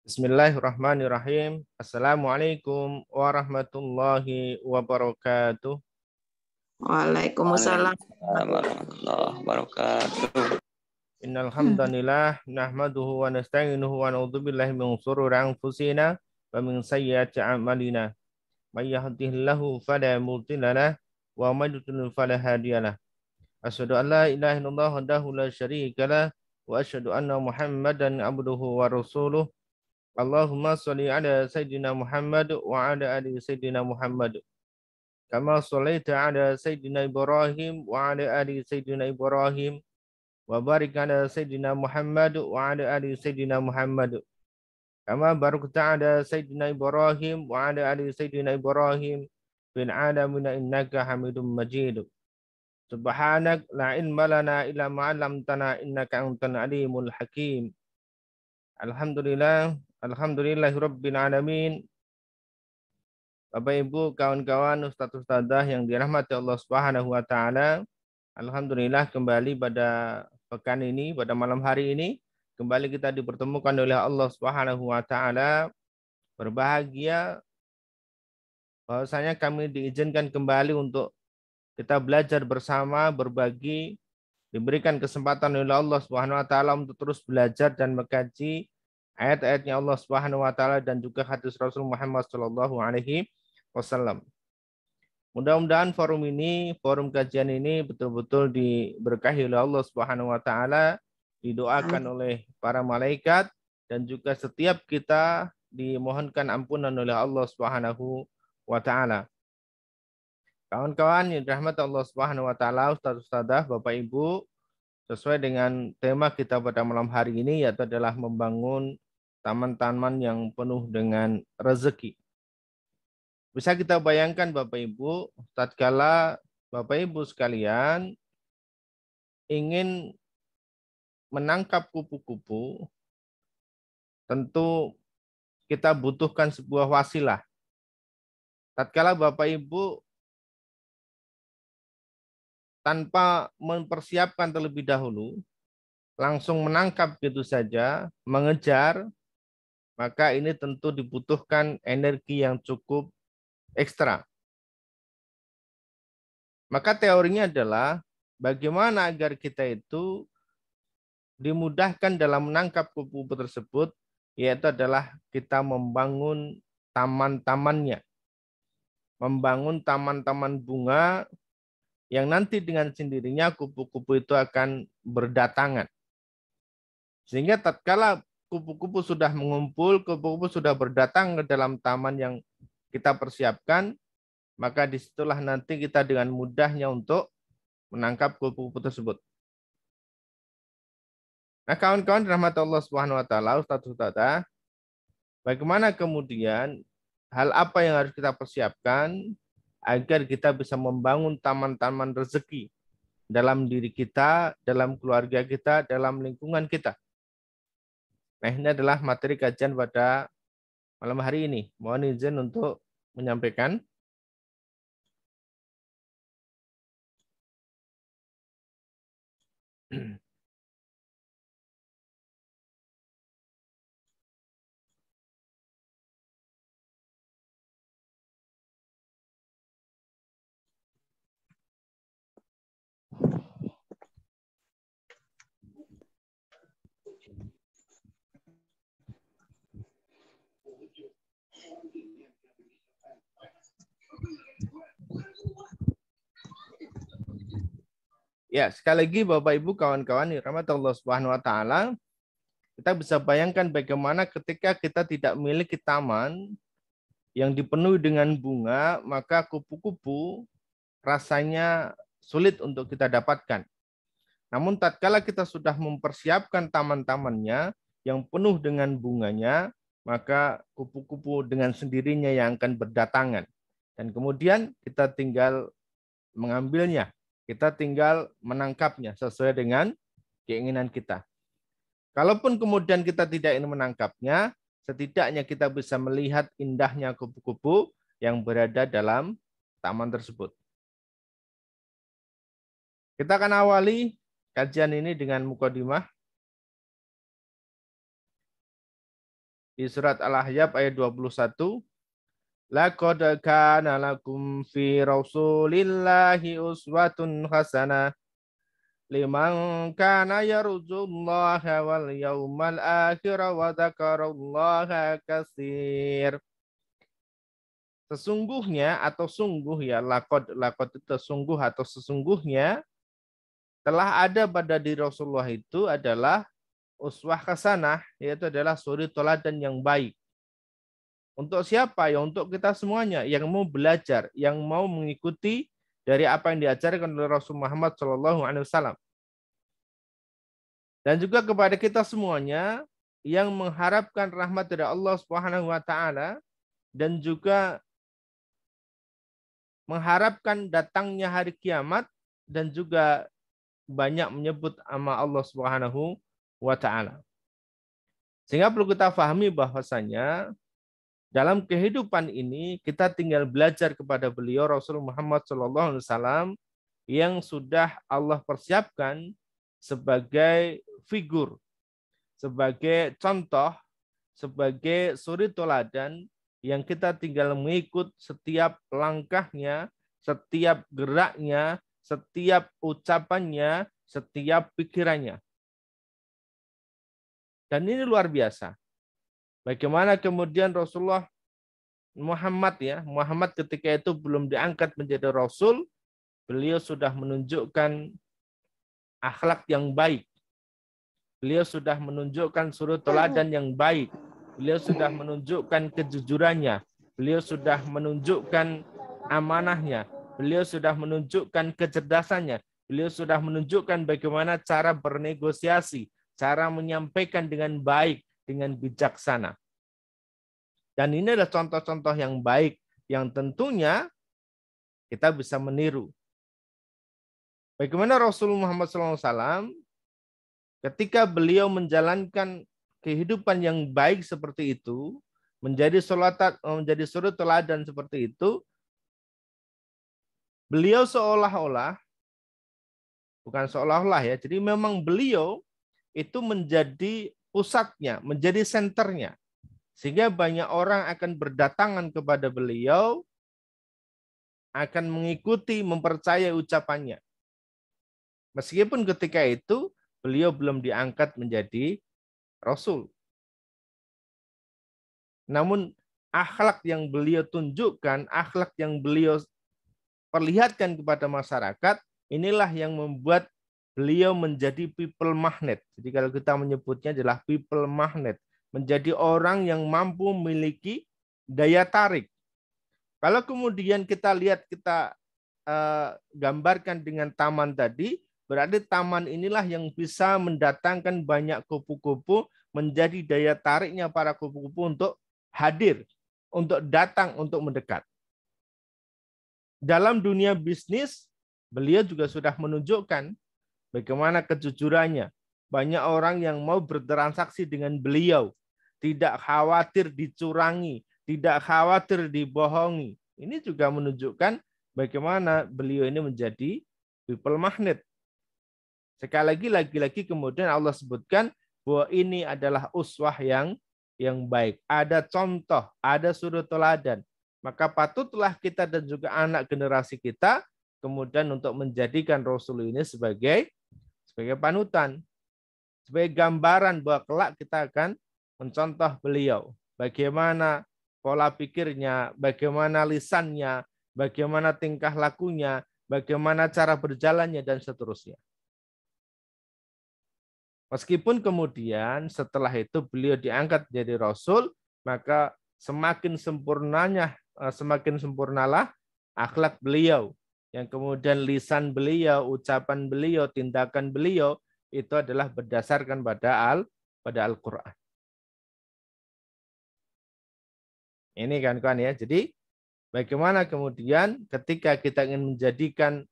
Bismillahirrahmanirrahim. Assalamualaikum warahmatullahi wabarakatuh. Waalaikumsalam. Waalaikumsalam warahmatullahi wabarakatuh. Innal hamdalillah nahmaduhu wa nasta'inuhu wa na'udzu billahi min shururi anfusina wa min sayyiati a'malina. May yahdihillahu fala mudilla lahu wa may yudlil fala hadiya lahu. Asyhadu an la ilaha illallah wahdahu la syarika lahu wa asyhadu anna Muhammadan abduhu wa rasuluh. Allahumma shalli ala sayyidina Muhammad wa ala ali sayyidina Muhammad. Kama shallaita ala sayyidina Ibrahim wa ala ali sayyidina Ibrahim. Wa barik ala sayyidina Muhammad wa ala ali sayyidina Muhammad. Kama barakta ala sayyidina Ibrahim wa ala ali sayyidina Ibrahim fil alamin innaka Hamidum Majid. Subhanak la ilma lana illa ma 'allamtana innaka antal alimul hakim. Alhamdulillahirabbil alamin. Bapak Ibu, kawan-kawan, ustadz ustadzah yang dirahmati Allah Subhanahu wa taala. Alhamdulillah kembali pada pekan ini, pada malam hari ini kembali kita dipertemukan oleh Allah Subhanahu wa taala. Berbahagia bahwasanya kami diizinkan kembali untuk kita belajar bersama, berbagi, diberikan kesempatan oleh Allah Subhanahu wa taala untuk terus belajar dan mengkaji ayat-ayatnya Allah Subhanahu wa taala dan juga hadis Rasul Muhammad sallallahu alaihi wasallam. Mudah-mudahan forum kajian ini betul-betul diberkahi oleh Allah Subhanahu wa taala, didoakan oleh para malaikat dan juga setiap kita dimohonkan ampunan oleh Allah Subhanahu wa taala. Kawan-kawan yang dirahmati Allah Subhanahu wa taala, ustaz-ustadzah, Bapak Ibu, sesuai dengan tema kita pada malam hari ini yaitu adalah membangun taman-taman yang penuh dengan rezeki. Bisa kita bayangkan Bapak Ibu, tatkala Bapak Ibu sekalian ingin menangkap kupu-kupu, tentu kita butuhkan sebuah wasilah. Tatkala Bapak Ibu tanpa mempersiapkan terlebih dahulu, langsung menangkap gitu saja, mengejar, maka ini tentu dibutuhkan energi yang cukup ekstra. Maka teorinya adalah bagaimana agar kita itu dimudahkan dalam menangkap kupu-kupu tersebut, yaitu adalah kita membangun taman-tamannya. Membangun taman-taman bunga yang nanti dengan sendirinya kupu-kupu itu akan berdatangan. Sehingga tatkala kupu-kupu sudah mengumpul, kupu-kupu sudah berdatang ke dalam taman yang kita persiapkan, maka disitulah nanti kita dengan mudahnya untuk menangkap kupu-kupu tersebut. Nah, kawan-kawan rahmat Allah Subhanahu wa taala, ustaz-ustazah, bagaimana kemudian hal apa yang harus kita persiapkan agar kita bisa membangun taman-taman rezeki dalam diri kita, dalam keluarga kita, dalam lingkungan kita. Nah, ini adalah materi kajian pada malam hari ini. Mohon izin untuk menyampaikan. Ya, sekali lagi Bapak Ibu kawan-kawan rahmat Allah Subhanahu wa taala, kita bisa bayangkan bagaimana ketika kita tidak memiliki taman yang dipenuhi dengan bunga, maka kupu-kupu rasanya sulit untuk kita dapatkan. Namun tatkala kita sudah mempersiapkan taman-tamannya yang penuh dengan bunganya, maka kupu-kupu dengan sendirinya yang akan berdatangan. Dan kemudian kita tinggal mengambilnya. Kita tinggal menangkapnya sesuai dengan keinginan kita. Kalaupun kemudian kita tidak ingin menangkapnya, setidaknya kita bisa melihat indahnya kupu-kupu yang berada dalam taman tersebut. Kita akan awali kajian ini dengan mukadimah. di surat Al-Ahzab ayat 21. Laqad kana lakum fi Rasulillahi uswatun hasanah liman kana yarjullaha wal yawmal akhir wa dzakarallaha katsir. Sesungguhnya atau sungguh ya, lakot itu sungguh atau sesungguhnya telah ada pada diri Rasulullah itu adalah uswah hasanah, yaitu adalah suri teladan yang baik. Untuk siapa? Ya untuk kita semuanya yang mau belajar, yang mau mengikuti dari apa yang diajarkan oleh Rasul Muhammad SAW. Dan juga kepada kita semuanya yang mengharapkan rahmat dari Allah Subhanahu wa taala dan juga mengharapkan datangnya hari kiamat dan juga banyak menyebut nama Allah Subhanahu wa taala. Sehingga perlu kita pahami bahwasanya dalam kehidupan ini kita tinggal belajar kepada beliau Rasul Muhammad SAW yang sudah Allah persiapkan sebagai figur, sebagai contoh, sebagai suri teladan yang kita tinggal mengikut setiap langkahnya, setiap geraknya, setiap ucapannya, setiap pikirannya. Dan ini luar biasa. Bagaimana kemudian Rasulullah Muhammad ketika itu belum diangkat menjadi Rasul, beliau sudah menunjukkan akhlak yang baik. Beliau sudah menunjukkan suri teladan yang baik. Beliau sudah menunjukkan kejujurannya. Beliau sudah menunjukkan amanahnya. Beliau sudah menunjukkan kecerdasannya. Beliau sudah menunjukkan bagaimana cara bernegosiasi, cara menyampaikan dengan baik, dengan bijaksana. Dan ini adalah contoh-contoh yang baik yang tentunya kita bisa meniru. Bagaimana Rasulullah Muhammad SAW ketika beliau menjalankan kehidupan yang baik seperti itu, menjadi suri teladan seperti itu, beliau seolah-olah, bukan seolah-olah ya, jadi memang beliau itu menjadi pusatnya, menjadi senternya. Sehingga banyak orang akan berdatangan kepada beliau, akan mengikuti, mempercayai ucapannya. Meskipun ketika itu beliau belum diangkat menjadi Rasul. Namun akhlak yang beliau tunjukkan, akhlak yang beliau perlihatkan kepada masyarakat, inilah yang membuat beliau menjadi people magnet. Jadi kalau kita menyebutnya adalah people magnet, menjadi orang yang mampu memiliki daya tarik. Kalau kemudian kita lihat, kita gambarkan dengan taman tadi, berarti taman inilah yang bisa mendatangkan banyak kupu-kupu, menjadi daya tariknya para kupu-kupu untuk hadir, untuk datang, untuk mendekat. Dalam dunia bisnis, beliau juga sudah menunjukkan bagaimana kejujurannya. Banyak orang yang mau bertransaksi dengan beliau, tidak khawatir dicurangi, tidak khawatir dibohongi. Ini juga menunjukkan bagaimana beliau ini menjadi people magnet. Sekali lagi kemudian Allah sebutkan bahwa ini adalah uswah yang baik. Ada contoh, ada suri teladan. Maka patutlah kita dan juga anak generasi kita kemudian untuk menjadikan Rasul ini sebagai panutan, sebagai gambaran bahwa kelak kita akan mencontoh beliau. Bagaimana pola pikirnya, bagaimana lisannya, bagaimana tingkah lakunya, bagaimana cara berjalannya, dan seterusnya. Meskipun kemudian setelah itu beliau diangkat menjadi Rasul, maka semakin sempurnalah akhlak beliau. Yang kemudian lisan beliau, ucapan beliau, tindakan beliau itu adalah berdasarkan pada Al-Quran. Ini kan ya. Jadi bagaimana kemudian ketika kita ingin menjadikan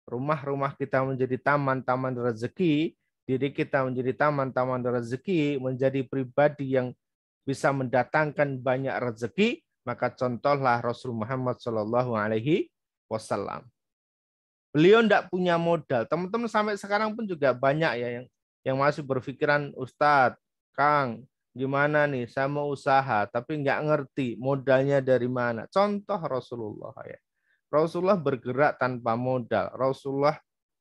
rumah-rumah kita menjadi taman-taman rezeki, diri kita menjadi taman-taman rezeki, menjadi pribadi yang bisa mendatangkan banyak rezeki, maka contohlah Rasul Muhammad SAW. Beliau tidak punya modal. Teman-teman sampai sekarang pun juga banyak ya yang masih berpikiran, Ustadz, Kang, Gimana nih, saya mau usaha tapi nggak ngerti modalnya dari mana. Contoh Rasulullah ya. Rasulullah bergerak tanpa modal. Rasulullah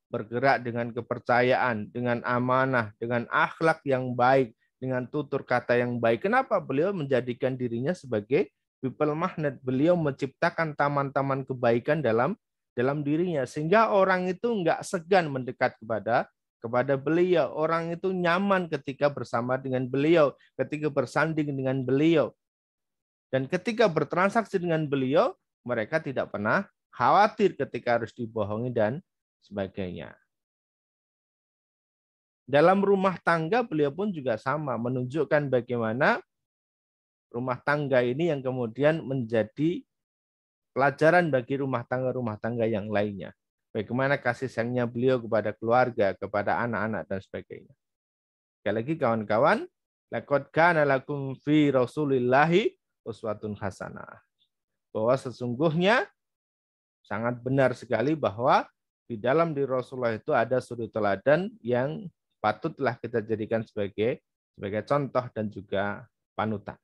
bergerak dengan kepercayaan, dengan amanah, dengan akhlak yang baik, dengan tutur kata yang baik. Kenapa beliau menjadikan dirinya sebagai people magnet? Beliau menciptakan taman-taman kebaikan dalam dirinya sehingga orang itu nggak segan mendekat kepada beliau. Orang itu nyaman ketika bersama dengan beliau, ketika bersanding dengan beliau. Dan ketika bertransaksi dengan beliau, mereka tidak pernah khawatir ketika harus dibohongi dan sebagainya. Dalam rumah tangga beliau pun juga sama, menunjukkan bagaimana rumah tangga ini yang kemudian menjadi pelajaran bagi rumah tangga yang lainnya. Bagaimana kasih sayangnya beliau kepada keluarga, kepada anak-anak dan sebagainya. Sekali lagi kawan-kawan, laqad kana lakum fi Rasulillahi uswatun hasanah. Bahwa sesungguhnya sangat benar sekali bahwa di dalam diri Rasulullah itu ada suri teladan yang patutlah kita jadikan sebagai contoh dan juga panutan.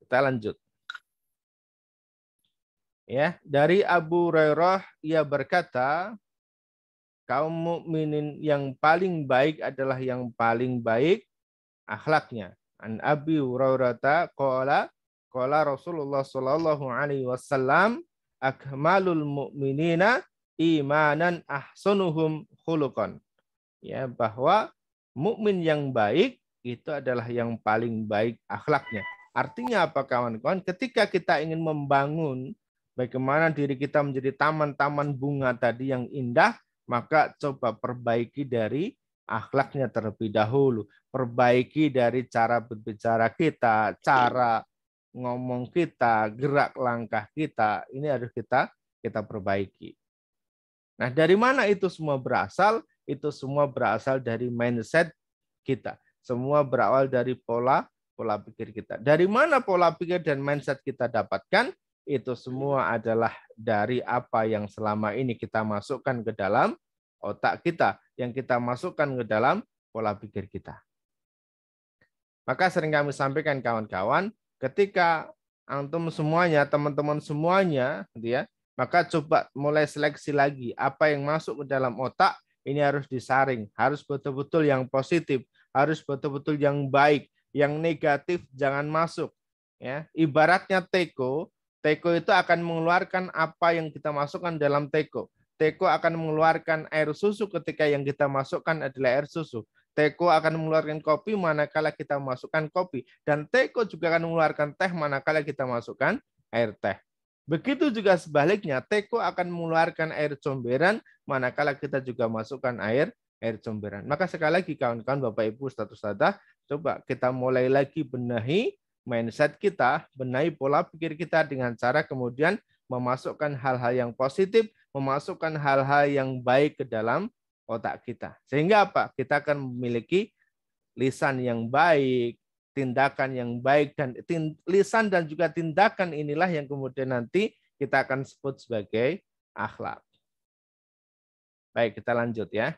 Kita lanjut. Ya, dari Abu Hurairah ia berkata, kaum mukminin yang paling baik adalah yang paling baik akhlaknya. An Abi Hurairah qala Rasulullah sallallahu alaihi wasallam akmalul mu'minina imanan ahsanuhum khuluqan. Ya, bahwa mukmin yang baik itu adalah yang paling baik akhlaknya. Artinya apa kawan-kawan? Ketika kita ingin membangun bagaimana diri kita menjadi taman-taman bunga tadi yang indah, maka coba perbaiki dari akhlaknya terlebih dahulu. Perbaiki dari cara berbicara kita, cara ngomong kita, gerak langkah kita. Ini harus kita perbaiki. Nah, dari mana itu semua berasal? Itu semua berasal dari mindset kita. Semua berawal dari pola pikir kita. Dari mana pola pikir dan mindset kita dapatkan? Itu semua adalah dari apa yang selama ini kita masukkan ke dalam otak kita, yang kita masukkan ke dalam pola pikir kita. Maka sering kami sampaikan kawan-kawan, ketika antum semuanya, teman-teman semuanya, maka coba mulai seleksi lagi apa yang masuk ke dalam otak. Ini harus disaring, harus betul-betul yang positif, harus betul-betul yang baik, yang negatif jangan masuk. Ya, ibaratnya teko itu akan mengeluarkan apa yang kita masukkan dalam teko. Teko akan mengeluarkan air susu ketika yang kita masukkan adalah air susu. Teko akan mengeluarkan kopi manakala kita masukkan kopi. Dan teko juga akan mengeluarkan teh manakala kita masukkan air teh. Begitu juga sebaliknya, teko akan mengeluarkan air comberan manakala kita juga masukkan air comberan. Maka sekali lagi kawan-kawan, Bapak Ibu, Ustadz, coba kita mulai lagi benahi mindset kita, benahi pola pikir kita dengan cara kemudian memasukkan hal-hal yang positif, memasukkan hal-hal yang baik ke dalam otak kita. Sehingga apa? Kita akan memiliki lisan yang baik, tindakan yang baik, dan lisan dan juga tindakan inilah yang kemudian nanti kita akan sebut sebagai akhlak. Baik, kita lanjut ya.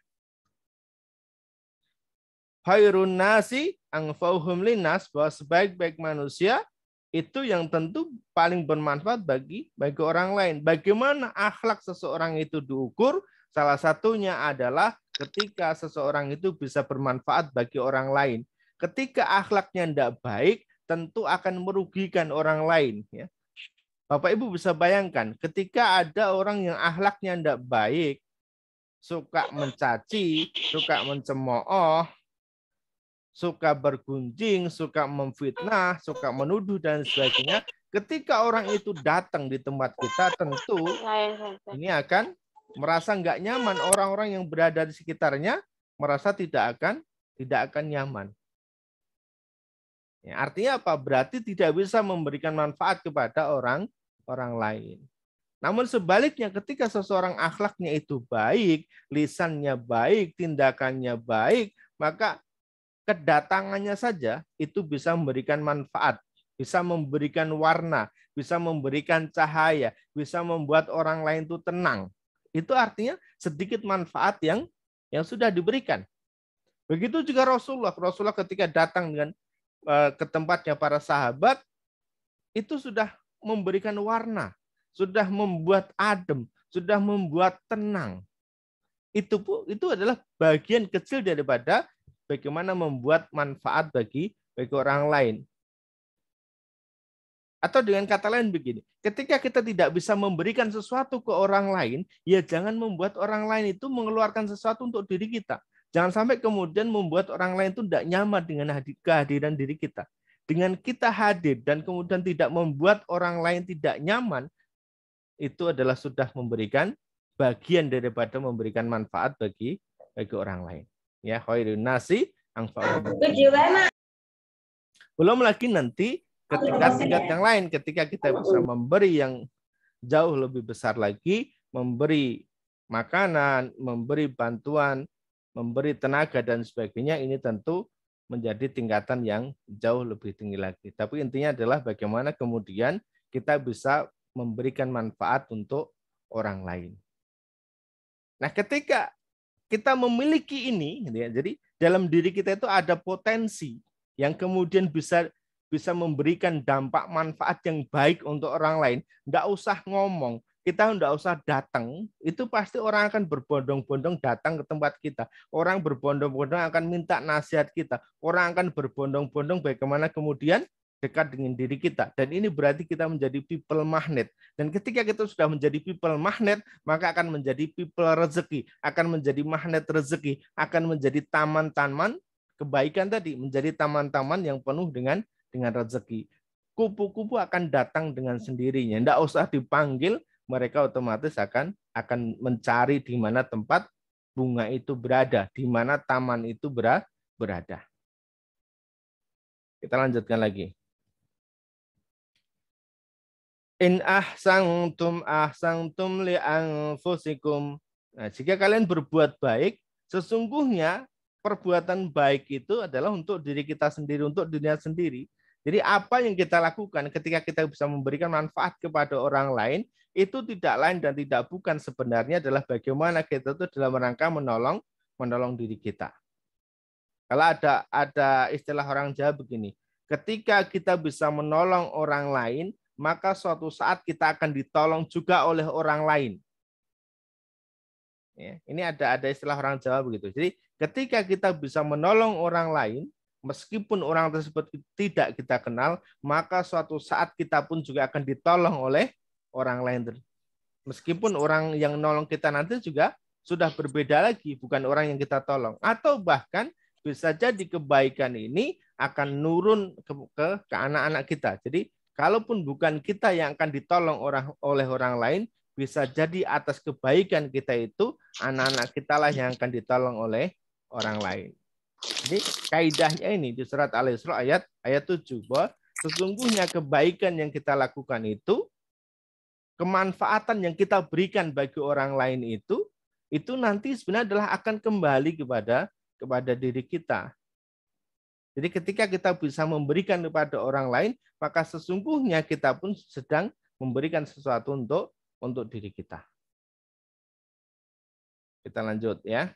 Khairun nasi anfa'uhum linnas, bahwa sebaik-baik manusia itu yang tentu paling bermanfaat bagi orang lain. Bagaimana akhlak seseorang itu diukur? Salah satunya adalah ketika seseorang itu bisa bermanfaat bagi orang lain. Ketika akhlaknya tidak baik, tentu akan merugikan orang lain. Ya. Bapak Ibu bisa bayangkan, ketika ada orang yang akhlaknya tidak baik, suka mencaci, suka mencemooh, suka bergunjing, suka memfitnah, suka menuduh, dan sebagainya. Ketika orang itu datang di tempat kita, tentu ini akan merasa nggak nyaman. Orang-orang yang berada di sekitarnya merasa tidak akan nyaman. Ya, artinya apa? Berarti tidak bisa memberikan manfaat kepada orang lain. Namun sebaliknya, ketika seseorang akhlaknya itu baik, lisannya baik, tindakannya baik, maka kedatangannya saja itu bisa memberikan manfaat, bisa memberikan warna, bisa memberikan cahaya, bisa membuat orang lain itu tenang. Itu artinya sedikit manfaat yang sudah diberikan. Begitu juga Rasulullah. Rasulullah ketika datang dengan ke tempatnya para sahabat, itu sudah memberikan warna, sudah membuat adem, sudah membuat tenang. Itu adalah bagian kecil daripada bagaimana membuat manfaat bagi orang lain. Atau dengan kata lain begini, ketika kita tidak bisa memberikan sesuatu ke orang lain, ya jangan membuat orang lain itu mengeluarkan sesuatu untuk diri kita. Jangan sampai kemudian membuat orang lain itu tidak nyaman dengan kehadiran diri kita. Dengan kita hadir dan kemudian tidak membuat orang lain tidak nyaman, itu adalah sudah memberikan bagian daripada memberikan manfaat bagi orang lain. Ya, khairun nasi anfa'uhum. Belum lagi nanti ketika tingkat yang lain, ketika kita bisa memberi yang jauh lebih besar lagi, memberi makanan, memberi bantuan, memberi tenaga dan sebagainya, ini tentu menjadi tingkatan yang jauh lebih tinggi lagi. Tapi intinya adalah bagaimana kemudian kita bisa memberikan manfaat untuk orang lain. Nah, ketika kita memiliki ini, jadi dalam diri kita itu ada potensi yang kemudian bisa memberikan dampak manfaat yang baik untuk orang lain. Nggak usah ngomong, kita nggak usah datang, itu pasti orang akan berbondong-bondong datang ke tempat kita. Orang berbondong-bondong akan minta nasihat kita. Orang akan berbondong-bondong bagaimana kemudian dekat dengan diri kita. Dan ini berarti kita menjadi people magnet. Dan ketika kita sudah menjadi people magnet, maka akan menjadi people rezeki, akan menjadi magnet rezeki, akan menjadi taman-taman kebaikan tadi, menjadi taman-taman yang penuh dengan rezeki. Kupu-kupu akan datang dengan sendirinya. Tidak usah dipanggil, mereka otomatis akan mencari di mana tempat bunga itu berada, di mana taman itu berada. Kita lanjutkan lagi. In ahsantum li anfusikum. Nah, jika kalian berbuat baik, sesungguhnya perbuatan baik itu adalah untuk diri kita sendiri, untuk dunia sendiri. Jadi apa yang kita lakukan ketika kita bisa memberikan manfaat kepada orang lain, itu tidak lain dan tidak bukan sebenarnya adalah bagaimana kita itu dalam rangka menolong diri kita. Kalau ada istilah orang Jawa begini, ketika kita bisa menolong orang lain, maka suatu saat kita akan ditolong juga oleh orang lain. Ya, ini ada istilah orang Jawa begitu. Jadi ketika kita bisa menolong orang lain, meskipun orang tersebut tidak kita kenal, maka suatu saat kita pun juga akan ditolong oleh orang lain. Meskipun orang yang nolong kita nanti juga sudah berbeda lagi, bukan orang yang kita tolong. Atau bahkan bisa jadi kebaikan ini akan nurun ke anak-anak kita. Jadi kalaupun bukan kita yang akan ditolong oleh orang lain, bisa jadi atas kebaikan kita itu, anak-anak kita lah yang akan ditolong oleh orang lain. Jadi kaidahnya ini di surat Al-Isra ayat 7, bahwa sesungguhnya kebaikan yang kita lakukan itu, kemanfaatan yang kita berikan bagi orang lain itu nanti sebenarnya adalah akan kembali kepada diri kita. Jadi ketika kita bisa memberikan kepada orang lain, maka sesungguhnya kita pun sedang memberikan sesuatu untuk diri kita. Kita lanjut ya.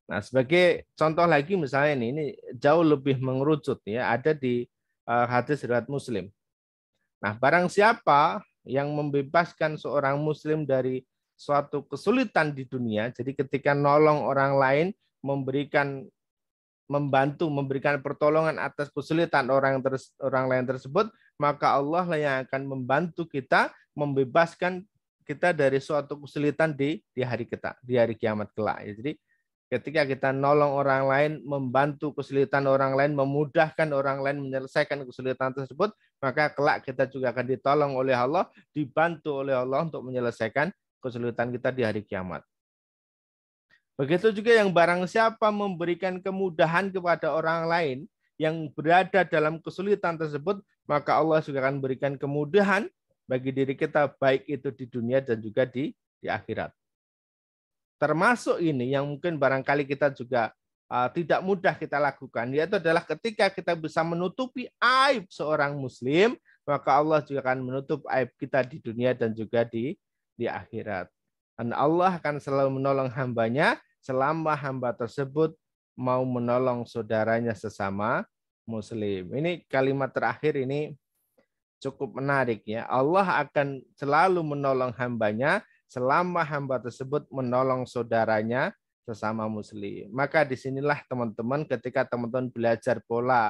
Nah, sebagai contoh lagi misalnya ini jauh lebih mengerucut ya, ada di hadis riwayat Muslim. Nah, barang siapa yang membebaskan seorang muslim dari suatu kesulitan di dunia, jadi ketika nolong orang lain, membantu, memberikan pertolongan atas kesulitan orang lain tersebut, maka Allah lah yang akan membantu kita, membebaskan kita dari suatu kesulitan di hari kiamat kelak. Jadi ketika kita nolong orang lain, membantu kesulitan orang lain, memudahkan orang lain menyelesaikan kesulitan tersebut, maka kelak kita juga akan ditolong oleh Allah, dibantu oleh Allah untuk menyelesaikan kesulitan kita di hari kiamat. Begitu juga yang barang siapa memberikan kemudahan kepada orang lain yang berada dalam kesulitan tersebut, maka Allah juga akan berikan kemudahan bagi diri kita, baik itu di dunia dan juga di akhirat. Termasuk ini yang mungkin barangkali kita juga tidak mudah kita lakukan, yaitu adalah ketika kita bisa menutupi aib seorang muslim, maka Allah juga akan menutup aib kita di dunia dan juga di akhirat. Dan Allah akan selalu menolong hambanya selama hamba tersebut mau menolong saudaranya sesama muslim. Ini kalimat terakhir ini cukup menarik ya. Allah akan selalu menolong hambanya selama hamba tersebut menolong saudaranya sesama muslim. Maka disinilah teman-teman ketika teman-teman belajar pola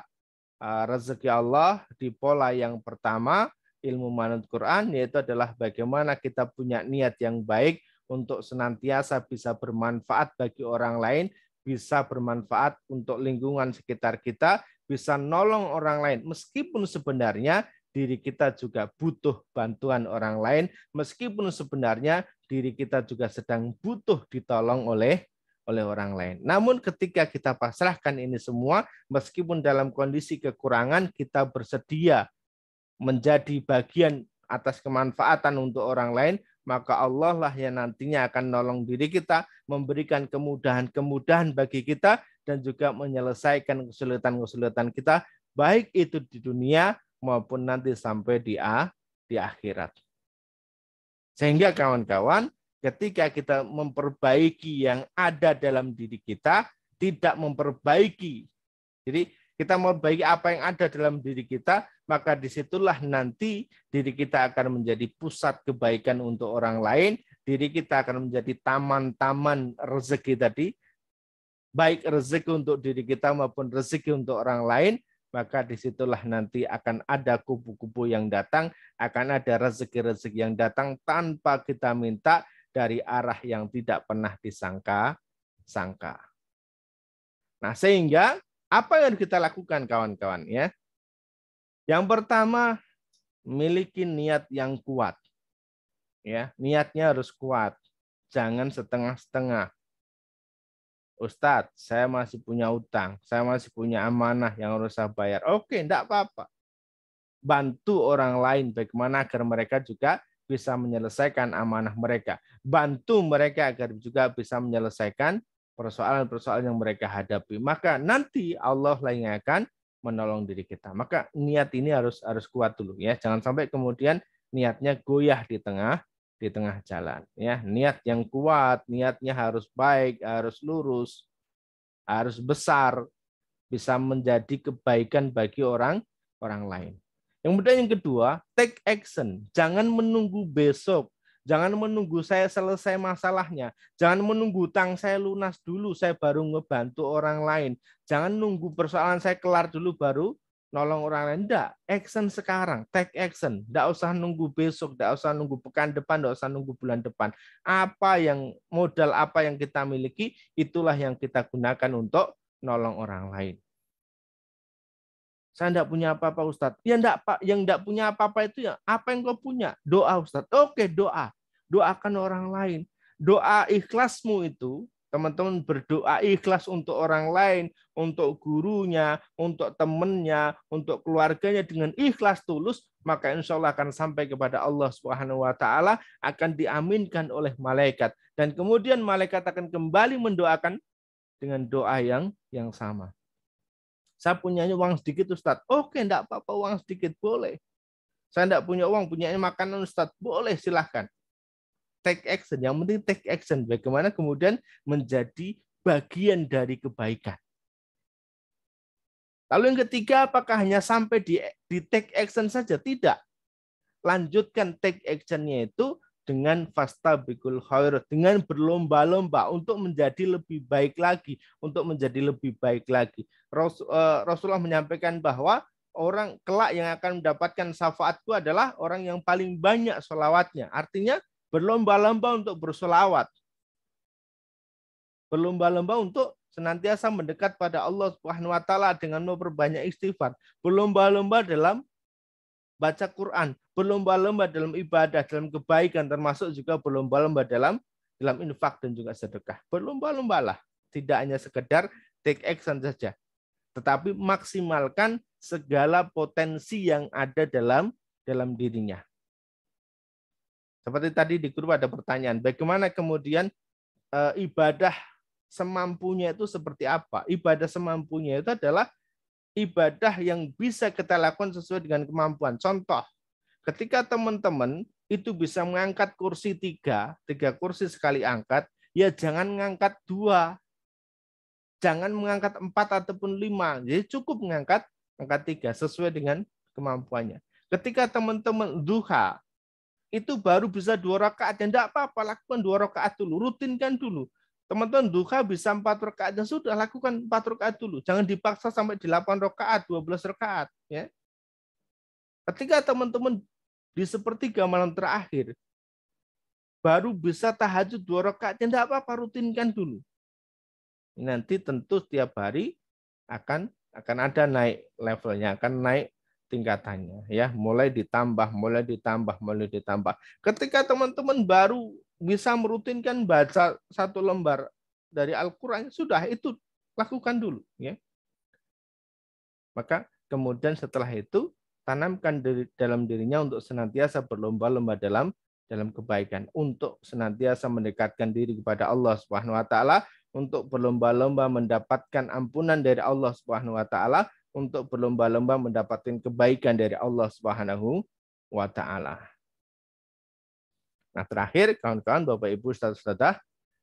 rezeki Allah di pola yang pertama, ilmu manut Quran, yaitu adalah bagaimana kita punya niat yang baik untuk senantiasa bisa bermanfaat bagi orang lain, bisa bermanfaat untuk lingkungan sekitar kita, bisa nolong orang lain. Meskipun sebenarnya diri kita juga butuh bantuan orang lain, meskipun sebenarnya diri kita juga sedang butuh ditolong oleh orang lain. Namun ketika kita pasrahkan ini semua, meskipun dalam kondisi kekurangan, kita bersedia menjadi bagian atas kemanfaatan untuk orang lain, maka Allah lah yang nantinya akan nolong diri kita, memberikan kemudahan-kemudahan bagi kita, dan juga menyelesaikan kesulitan-kesulitan kita, baik itu di dunia maupun nanti sampai di akhirat. Sehingga kawan-kawan, ketika kita memperbaiki yang ada dalam diri kita, tidak memperbaiki. Jadi kita memperbaiki apa yang ada dalam diri kita, maka disitulah nanti diri kita akan menjadi pusat kebaikan untuk orang lain, diri kita akan menjadi taman-taman rezeki tadi, baik rezeki untuk diri kita maupun rezeki untuk orang lain, maka disitulah nanti akan ada kubu-kubu yang datang, akan ada rezeki-rezeki yang datang tanpa kita minta dari arah yang tidak pernah disangka-sangka. Nah, sehingga apa yang kita lakukan kawan-kawan ya? Yang pertama, miliki niat yang kuat. Ya, niatnya harus kuat. Jangan setengah-setengah. Ustadz, saya masih punya utang, saya masih punya amanah yang harus saya bayar. Oke, enggak apa-apa. Bantu orang lain bagaimana agar mereka juga bisa menyelesaikan amanah mereka. Bantu mereka agar juga bisa menyelesaikan persoalan-persoalan yang mereka hadapi. Maka nanti Allah lah yang akan menolong diri kita. Maka niat ini harus kuat dulu ya. Jangan sampai kemudian niatnya goyah di tengah jalan ya. Niat yang kuat, niatnya harus baik, harus lurus, harus besar, bisa menjadi kebaikan bagi orang lain. Kemudian yang kedua, take action. Jangan menunggu besok. Jangan menunggu saya selesai masalahnya. Jangan menunggu utang saya lunas dulu, saya baru ngebantu orang lain. Jangan nunggu persoalan saya kelar dulu baru nolong orang lain. Enggak, action sekarang, take action. Enggak usah nunggu besok, enggak usah nunggu pekan depan, enggak usah nunggu bulan depan. Modal apa yang kita miliki, itulah yang kita gunakan untuk nolong orang lain. Saya enggak punya apa-apa Ustadz. Ya enggak, Pak. Yang enggak punya apa-apa itu ya apa yang kau punya? Doa Ustadz. Oke, doa. Doakan orang lain. Doa ikhlasmu itu, teman-teman berdoa ikhlas untuk orang lain, untuk gurunya, untuk temannya, untuk keluarganya dengan ikhlas tulus, maka insya Allah akan sampai kepada Allah Subhanahu wa Ta'ala, akan diaminkan oleh malaikat. Dan kemudian malaikat akan kembali mendoakan dengan doa yang sama. Saya punyanya uang sedikit Ustadz. Oke, enggak apa-apa uang sedikit, boleh. Saya enggak punya uang, punyanya makanan Ustadz. Boleh, silahkan. Take action. Yang penting take action. Bagaimana kemudian menjadi bagian dari kebaikan. Lalu yang ketiga, apakah hanya sampai di take action saja? Tidak. Lanjutkan take action-nya itu dengan fastabiqul khairat, dengan berlomba-lomba untuk menjadi lebih baik lagi, Rasulullah menyampaikan bahwa orang kelak yang akan mendapatkan syafaatku adalah orang yang paling banyak sholawatnya. Artinya berlomba-lomba untuk bersolawat, berlomba-lomba untuk senantiasa mendekat pada Allah Subhanahu wa Ta'ala dengan memperbanyak istighfar, berlomba-lomba dalam baca Quran, berlomba-lomba dalam ibadah, dalam kebaikan, termasuk juga berlomba-lomba dalam infak dan juga sedekah. Berlomba-lombalah, tidak hanya sekedar take action saja, tetapi maksimalkan segala potensi yang ada dalam dirinya. Seperti tadi di grup ada pertanyaan, bagaimana kemudian ibadah semampunya itu seperti apa? Ibadah semampunya itu adalah ibadah yang bisa kita lakukan sesuai dengan kemampuan. Contoh, ketika teman-teman itu bisa mengangkat kursi tiga kursi sekali angkat, ya jangan mengangkat 2. Jangan mengangkat 4 ataupun 5. Jadi cukup mengangkat 3 sesuai dengan kemampuannya. Ketika teman-teman duha itu baru bisa 2 rakaat, ya enggak apa-apa, lakukan 2 rakaat dulu, rutinkan dulu. Teman-teman duha bisa 4 rakaat, dan sudah lakukan 4 rakaat dulu. Jangan dipaksa sampai 8 rakaat, 12 rakaat. Ya. Ketika teman-teman di sepertiga malam terakhir, baru bisa tahajud 2 rakaat, ya enggak apa-apa, rutinkan dulu. Nanti tentu setiap hari akan ada naik levelnya, akan naik tingkatannya, ya, mulai ditambah. Ketika teman-teman baru bisa merutinkan baca 1 lembar dari Al-Quran, sudah itu lakukan dulu, ya. Maka kemudian setelah itu tanamkan dalam dirinya untuk senantiasa berlomba-lomba dalam kebaikan, untuk senantiasa mendekatkan diri kepada Allah Subhanahu wa taala, untuk berlomba-lomba mendapatkan ampunan dari Allah Subhanahu wa taala, untuk berlomba-lomba mendapatkan kebaikan dari Allah Subhanahu wa taala. Nah, terakhir kawan-kawan, Bapak Ibu, saudara-saudara,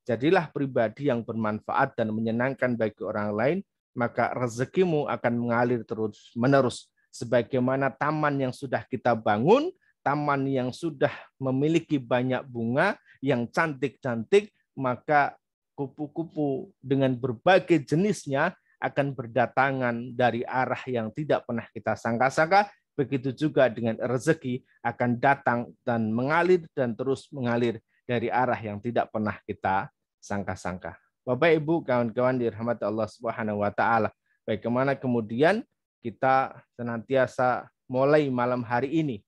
jadilah pribadi yang bermanfaat dan menyenangkan bagi orang lain, maka rezekimu akan mengalir terus-menerus. Sebagaimana taman yang sudah kita bangun, taman yang sudah memiliki banyak bunga yang cantik-cantik, maka kupu-kupu dengan berbagai jenisnya akan berdatangan dari arah yang tidak pernah kita sangka-sangka. Begitu juga dengan rezeki akan datang dan mengalir dan terus mengalir dari arah yang tidak pernah kita sangka-sangka. Bapak Ibu, kawan-kawan dirahmati Allah Subhanahu wa taala, bagaimana kemudian kita senantiasa mulai malam hari ini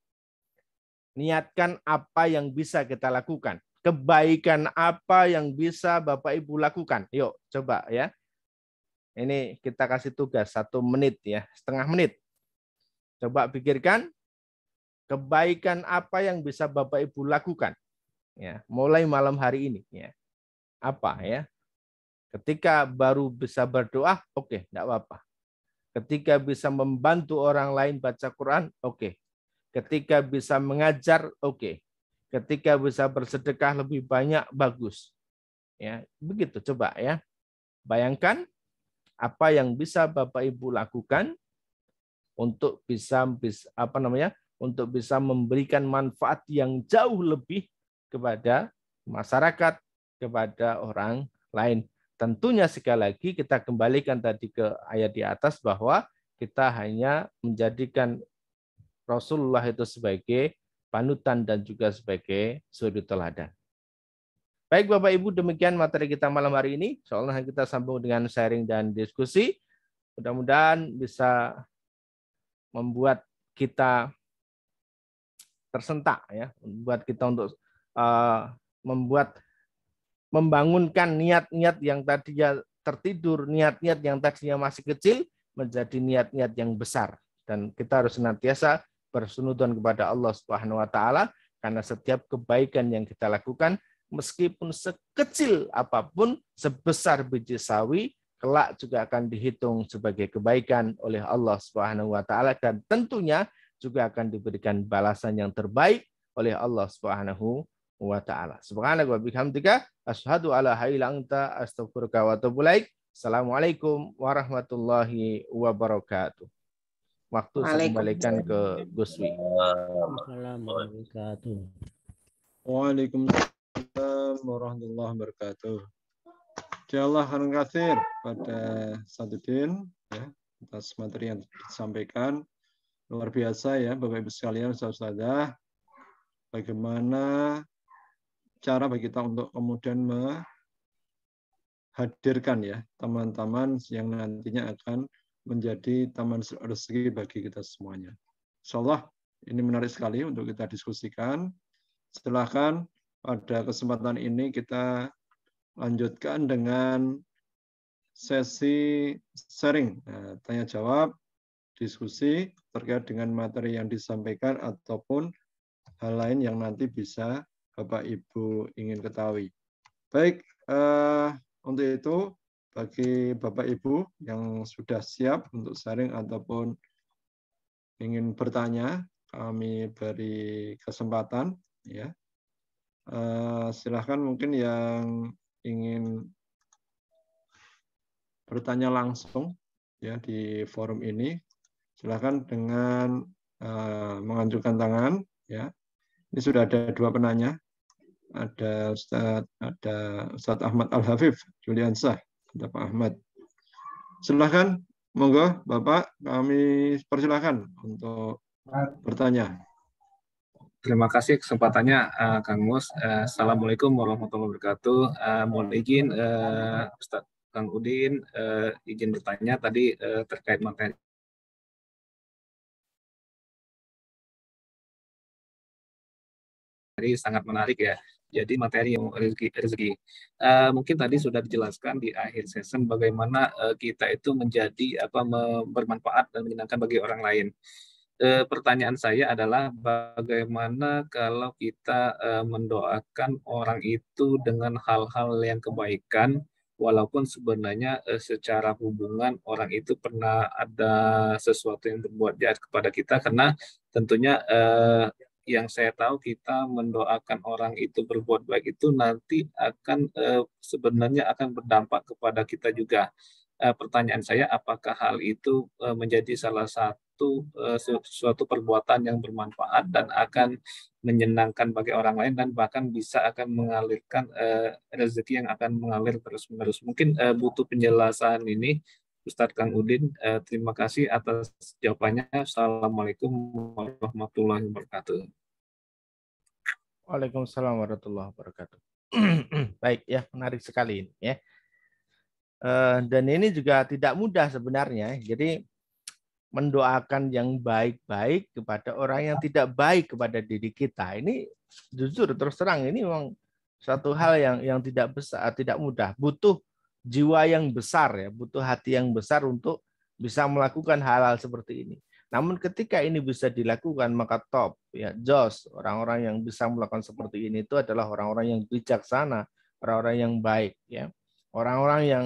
niatkan apa yang bisa kita lakukan. Kebaikan apa yang bisa Bapak Ibu lakukan? Yuk, coba ya. Ini kita kasih tugas 1 menit ya, setengah menit. Coba pikirkan kebaikan apa yang bisa Bapak Ibu lakukan. Ya, mulai malam hari ini. Ya. Apa ya? Ketika baru bisa berdoa, oke, enggak apa-apa. Ketika bisa membantu orang lain baca Quran, oke. Ketika bisa mengajar, oke. Ketika bisa bersedekah lebih banyak, bagus. Ya, begitu coba ya. Bayangkan apa yang bisa Bapak Ibu lakukan untuk bisa untuk bisa memberikan manfaat yang jauh lebih kepada masyarakat, kepada orang lain. Tentunya sekali lagi kita kembalikan tadi ke ayat di atas bahwa kita hanya menjadikan Rasulullah itu sebagai panutan dan juga sebagai suri teladan. Baik Bapak Ibu, demikian materi kita malam hari ini. Soalnya kita sambung dengan sharing dan diskusi. Mudah-mudahan bisa membuat kita tersentak ya, membuat kita untuk membangunkan niat-niat yang tadinya tertidur, niat-niat yang tadinya masih kecil menjadi niat-niat yang besar, dan kita harus senantiasa bersunudan kepada Allah Subhanahu wa taala, karena setiap kebaikan yang kita lakukan meskipun sekecil apapun, sebesar biji sawi, kelak juga akan dihitung sebagai kebaikan oleh Allah Subhanahu wa taala, dan tentunya juga akan diberikan balasan yang terbaik oleh Allah Subhanahu wa taala. Subhanaka wa bihamdika asyhadu alla ilaha illa anta astaghfiruka wa atubu ilaik. Assalamualaikum warahmatullahi wabarakatuh. Waktu saya kembalikan ke Guswi. Waalaikumsalam warahmatullahi wabarakatuh. Insyaallah khairan katsir pada Sadudin ya, atas materi yang disampaikan. Luar biasa ya Bapak Ibu sekalian, saudara-saudara. Bagaimana cara bagi kita untuk kemudian menghadirkan ya teman-teman yang nantinya akan menjadi taman rezeki bagi kita semuanya. Insyaallah ini menarik sekali untuk kita diskusikan. Silakan pada kesempatan ini kita lanjutkan dengan sesi sharing, tanya jawab, diskusi terkait dengan materi yang disampaikan ataupun hal lain yang nanti bisa Bapak Ibu ingin ketahui. Baik, untuk itu bagi Bapak Ibu yang sudah siap untuk sharing ataupun ingin bertanya, kami beri kesempatan ya. Silahkan mungkin yang ingin bertanya langsung ya di forum ini, silakan dengan mengajukan tangan ya. Ini sudah ada 2 penanya. Ada Ustadz Ahmad Al-Hafif Juliansah, ada Pak Ahmad. Silakan, monggo Bapak, kami persilakan untuk bertanya. Terima kasih kesempatannya, Kang Mus. Assalamualaikum warahmatullahi wabarakatuh. Mohon izin, Ustadz Kang Udin, izin bertanya tadi terkait materi sangat menarik ya. Jadi materi yang rezeki. Mungkin tadi sudah dijelaskan di akhir session bagaimana kita itu menjadi bermanfaat dan menyenangkan bagi orang lain. Pertanyaan saya adalah bagaimana kalau kita mendoakan orang itu dengan hal-hal yang kebaikan, walaupun sebenarnya secara hubungan orang itu pernah ada sesuatu yang berbuat jahat kepada kita, karena tentunya yang saya tahu kita mendoakan orang itu berbuat baik itu nanti akan sebenarnya akan berdampak kepada kita juga. Pertanyaan saya, apakah hal itu menjadi salah satu suatu perbuatan yang bermanfaat dan akan menyenangkan bagi orang lain dan bahkan bisa akan mengalirkan rezeki yang akan mengalir terus-menerus. Mungkin butuh penjelasan ini, Ustadz Kang Udin. Terima kasih atas jawabannya. Assalamualaikum warahmatullahi wabarakatuh. Waalaikumsalam warahmatullahi wabarakatuh. Baik ya, menarik sekali ini ya. Dan ini juga tidak mudah sebenarnya. Jadi mendoakan yang baik-baik kepada orang yang tidak baik kepada diri kita. Ini jujur terus terang ini memang suatu hal yang tidak besar, tidak mudah. Butuh jiwa yang besar ya, butuh hati yang besar untuk bisa melakukan hal-hal seperti ini. Namun ketika ini bisa dilakukan maka top ya, jos. Orang-orang yang bisa melakukan seperti ini itu adalah orang-orang yang bijaksana, orang-orang yang baik ya. Orang-orang yang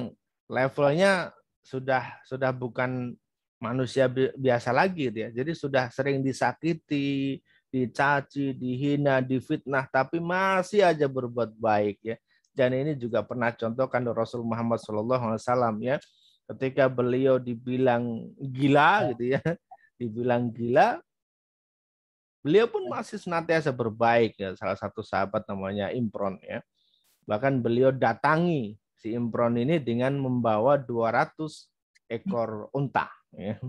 levelnya sudah bukan manusia biasa lagi gitu ya. Jadi sudah sering disakiti, dicaci, dihina, difitnah, tapi masih aja berbuat baik ya. Dan ini juga pernah contohkan Rasul Muhammad SAW ya, ketika beliau dibilang gila gitu ya, dibilang gila, beliau pun masih senantiasa berbaik ya. Salah satu sahabat namanya Imron ya, bahkan beliau datangi si Imron ini dengan membawa 200 ekor unta. Ya.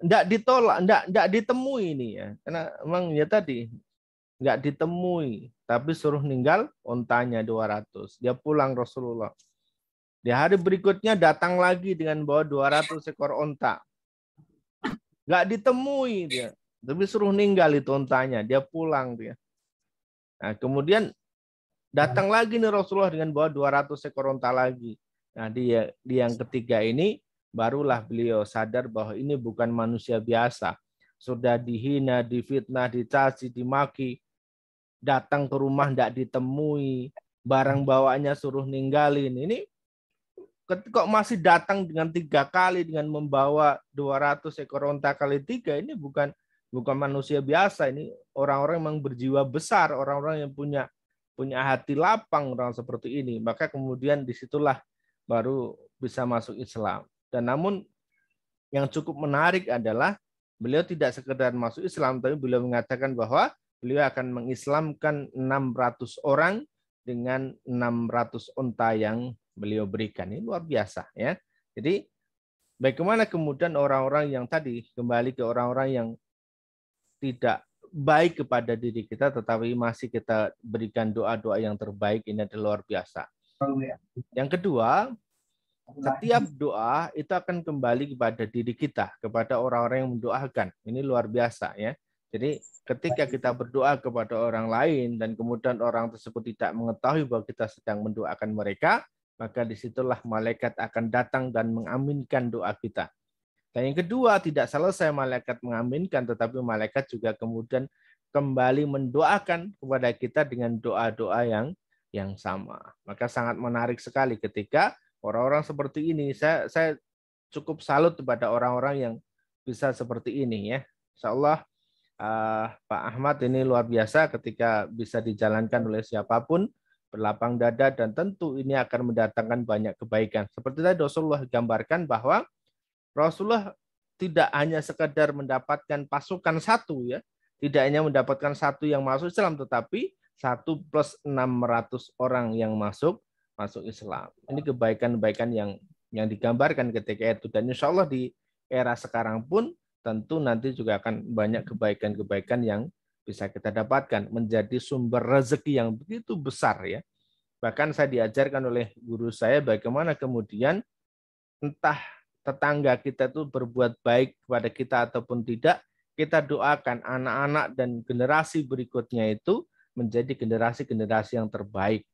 Enggak ditolak, enggak ditemui ini ya. Karena memang ya tadi enggak ditemui, tapi suruh ninggal untanya 200. Dia pulang Rasulullah. Di hari berikutnya datang lagi dengan bawa 200 ekor unta. Enggak ditemui dia, tapi suruh ninggal itu untanya. Dia pulang dia. Nah, kemudian datang lagi nih Rasulullah dengan bawa 200 ekor unta lagi. Nah, di yang ketiga ini barulah beliau sadar bahwa ini bukan manusia biasa. Sudah dihina, difitnah, dicaci, dimaki. Datang ke rumah tidak ditemui. Barang bawaannya suruh ninggalin. Ini kok masih datang dengan 3 kali dengan membawa 200 ekor unta kali 3. Ini bukan manusia biasa. Ini orang-orang yang berjiwa besar. Orang-orang yang punya hati lapang, orang seperti ini. Maka kemudian disitulah baru bisa masuk Islam. Dan namun yang cukup menarik adalah beliau tidak sekedar masuk Islam, tapi beliau mengatakan bahwa beliau akan mengislamkan 600 orang dengan 600 unta yang beliau berikan. Ini luar biasa ya. Jadi bagaimana kemudian orang-orang yang tadi kembali ke orang-orang yang tidak baik kepada diri kita, tetapi masih kita berikan doa-doa yang terbaik, ini adalah luar biasa. Yang kedua, setiap doa itu akan kembali kepada diri kita, kepada orang-orang yang mendoakan. Ini luar biasa ya. Jadi ketika kita berdoa kepada orang lain dan kemudian orang tersebut tidak mengetahui bahwa kita sedang mendoakan mereka, maka disitulah malaikat akan datang dan mengaminkan doa kita. Dan yang kedua, tidak selesai malaikat mengaminkan, tetapi malaikat juga kemudian kembali mendoakan kepada kita dengan doa-doa yang sama. Maka sangat menarik sekali ketika orang-orang seperti ini. Saya cukup salut kepada orang-orang yang bisa seperti ini ya. Insyaallah Pak Ahmad ini luar biasa ketika bisa dijalankan oleh siapapun berlapang dada, dan tentu ini akan mendatangkan banyak kebaikan. Seperti tadi Rasulullah gambarkan bahwa Rasulullah tidak hanya sekedar mendapatkan pasukan satu, ya, tidak hanya mendapatkan satu yang masuk Islam, tetapi 1 plus 600 orang yang masuk Islam. Ini kebaikan-kebaikan yang digambarkan ketika itu, dan insya Allah di era sekarang pun tentu nanti juga akan banyak kebaikan-kebaikan yang bisa kita dapatkan, menjadi sumber rezeki yang begitu besar, ya. Bahkan saya diajarkan oleh guru saya bagaimana kemudian entah tetangga kita itu berbuat baik kepada kita ataupun tidak, kita doakan anak-anak dan generasi berikutnya itu menjadi generasi-generasi yang terbaik.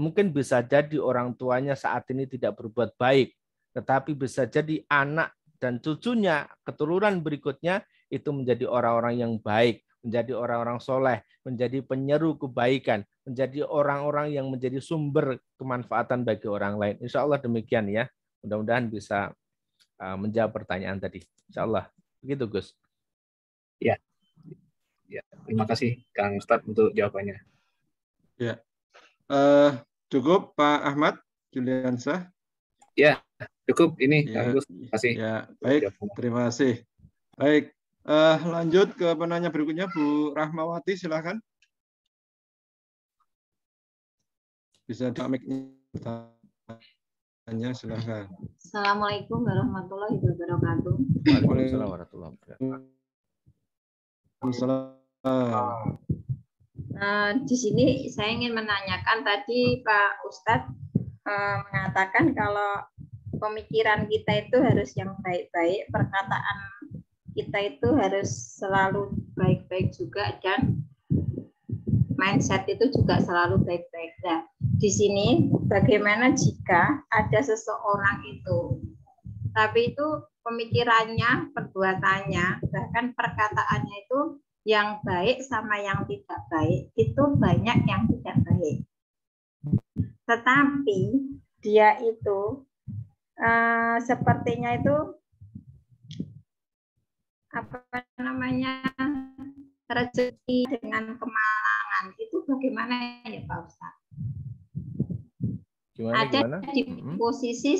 Mungkin bisa jadi orang tuanya saat ini tidak berbuat baik, tetapi bisa jadi anak dan cucunya, keturunan berikutnya itu menjadi orang-orang yang baik, menjadi orang-orang soleh, menjadi penyeru kebaikan, menjadi orang-orang yang menjadi sumber kemanfaatan bagi orang lain. Insya Allah demikian, ya. Mudah-mudahan bisa menjawab pertanyaan tadi. Insya Allah. Begitu, Gus. Ya. Ya, terima kasih Kang Ustadz untuk jawabannya. Ya. Cukup Pak Ahmad Juliansyah. Ya, cukup ini Ya, Kang Gus. Terima kasih. Ya, baik. Terima kasih. Baik. Lanjut ke penanya berikutnya, Bu Rahmawati, silakan. Bisa di-mic-nya, silakan. Assalamualaikum warahmatullahi wabarakatuh. Waalaikumsalam warahmatullahi wabarakatuh. Di sini saya ingin menanyakan, tadi Pak Ustadz mengatakan kalau pemikiran kita itu harus yang baik-baik, perkataan kita itu harus selalu baik-baik juga, dan mindset itu juga selalu baik-baik. Nah, di sini bagaimana jika ada seseorang itu, tapi itu pemikirannya, perbuatannya, bahkan perkataannya itu yang baik sama yang tidak baik, itu banyak yang tidak baik. Tetapi dia itu sepertinya itu rezeki dengan kemalangan, itu bagaimana ya Pak Ustadz? Ada di posisi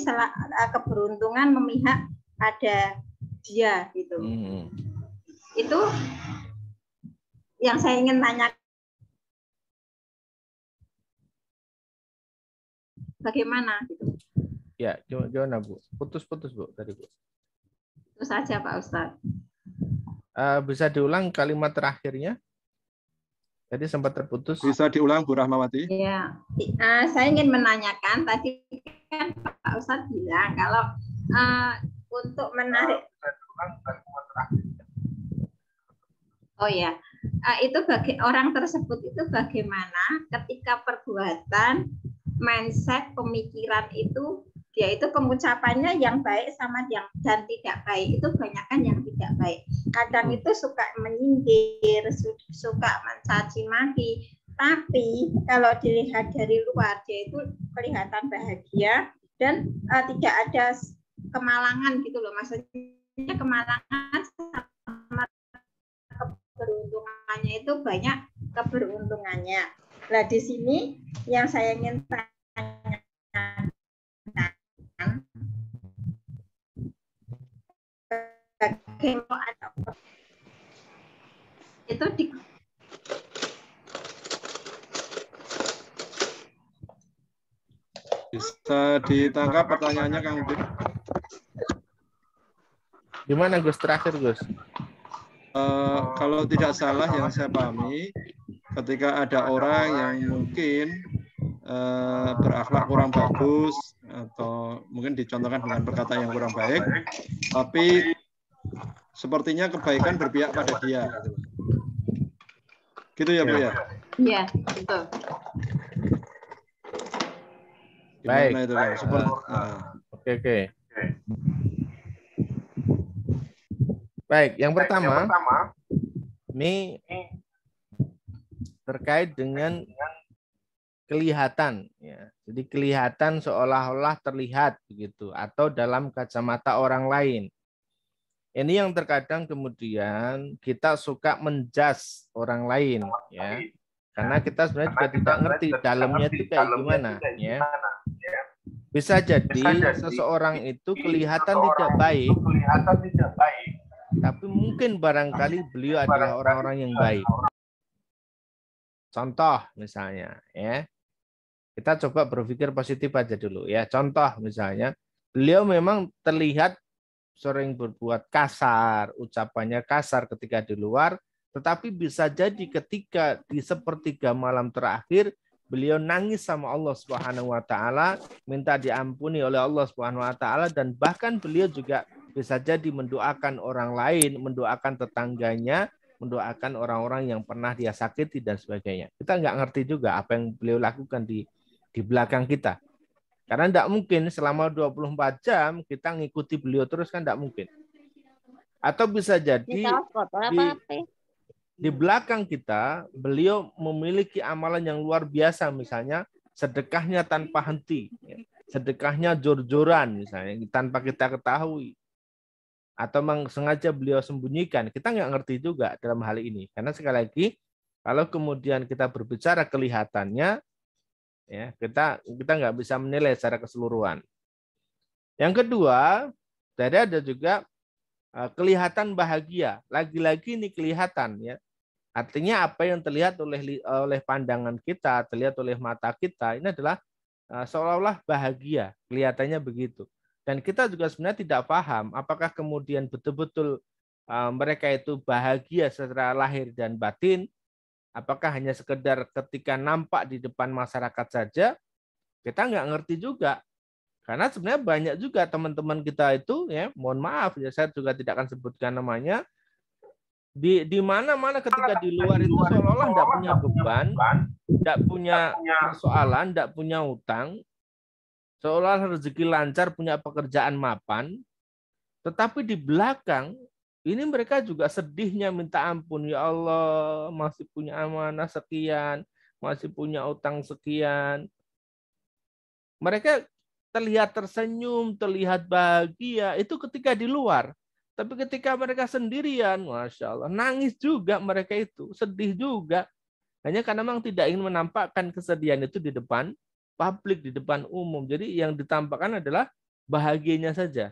keberuntungan memihak ada dia gitu. Itu yang saya ingin tanya, bagaimana gitu? Ya, gimana Bu? Putus-putus Bu tadi Bu. Itu saja Pak Ustadz. Bisa diulang kalimat terakhirnya? Tadi sempat terputus. Bisa diulang Bu Rahmawati? Ya, saya ingin menanyakan, tadi kan Pak Ustadz bilang kalau untuk menarik. Oh ya, itu bagi orang tersebut itu bagaimana ketika perbuatan, mindset, pemikiran itu dia itu pengucapannya yang baik sama yang dan tidak baik, itu banyakkan yang tidak baik. Kadang itu suka menyindir, suka mencaci maki, tapi kalau dilihat dari luar dia itu kelihatan bahagia dan tidak ada kemalangan gitu loh, maksudnya kemalangan sama keberuntungannya itu banyak keberuntungannya. Nah di sini yang saya ingin tanyakan, itu bisa ditangkap pertanyaannya Kang Udin? Gimana Gus terakhir Gus? Kalau tidak salah yang saya pahami, ketika ada orang yang mungkin berakhlak kurang bagus atau mungkin dicontohkan dengan perkataan yang kurang baik, tapi sepertinya kebaikan berpihak pada dia. Gitu ya Bu ya? Iya, betul. Baik. Itu, kan? Oke. Baik, yang pertama ini terkait dengan kelihatan, ya. Jadi kelihatan seolah-olah terlihat begitu, atau dalam kacamata orang lain. Ini yang terkadang kemudian kita suka menjudge orang lain, ya. Karena kita sebenarnya juga tidak ngerti dalamnya itu kayak gimana, ya. Bisa jadi seseorang itu kelihatan tidak baik, tapi mungkin barangkali beliau adalah orang-orang yang baik. Contoh misalnya, ya. Kita coba berpikir positif aja dulu, ya. Contoh misalnya, beliau memang terlihat sering berbuat kasar, ucapannya kasar ketika di luar, tetapi bisa jadi ketika di sepertiga malam terakhir beliau nangis sama Allah Subhanahu wa taala, minta diampuni oleh Allah Subhanahu wa taala, dan bahkan beliau juga bisa jadi mendoakan orang lain, mendoakan tetangganya, mendoakan orang-orang yang pernah dia sakiti dan sebagainya. Kita nggak ngerti juga apa yang beliau lakukan di belakang kita. Karena tidak mungkin selama 24 jam kita ngikuti beliau terus, kan tidak mungkin. Atau bisa jadi di belakang kita beliau memiliki amalan yang luar biasa, misalnya sedekahnya tanpa henti, sedekahnya jor-joran misalnya tanpa kita ketahui, atau memang sengaja beliau sembunyikan. Kita nggak ngerti juga dalam hal ini, karena sekali lagi kalau kemudian kita berbicara kelihatannya, ya kita nggak bisa menilai secara keseluruhan. Yang kedua, tadi ada juga kelihatan bahagia. Lagi-lagi ini kelihatan, ya. Artinya apa yang terlihat oleh pandangan kita, terlihat oleh mata kita, ini adalah seolah-olah bahagia, kelihatannya begitu. Dan kita juga sebenarnya tidak paham apakah kemudian betul-betul mereka itu bahagia secara lahir dan batin, apakah hanya sekedar ketika nampak di depan masyarakat saja. Kita nggak ngerti juga. Karena sebenarnya banyak juga teman-teman kita itu, ya, mohon maaf, ya, saya juga tidak akan sebutkan namanya, di mana-mana ketika di luar itu seolah-olah tidak punya beban, tidak punya persoalan, tidak punya utang, seolah rezeki lancar, punya pekerjaan mapan, tetapi di belakang ini mereka juga sedihnya minta ampun, ya Allah, masih punya amanah sekian, masih punya utang sekian. Mereka terlihat tersenyum, terlihat bahagia, itu ketika di luar. Tapi ketika mereka sendirian, Masya Allah, nangis juga mereka itu, sedih juga. Hanya karena memang tidak ingin menampakkan kesedihan itu di depan publik, di depan umum. Jadi yang ditampakkan adalah bahagianya saja.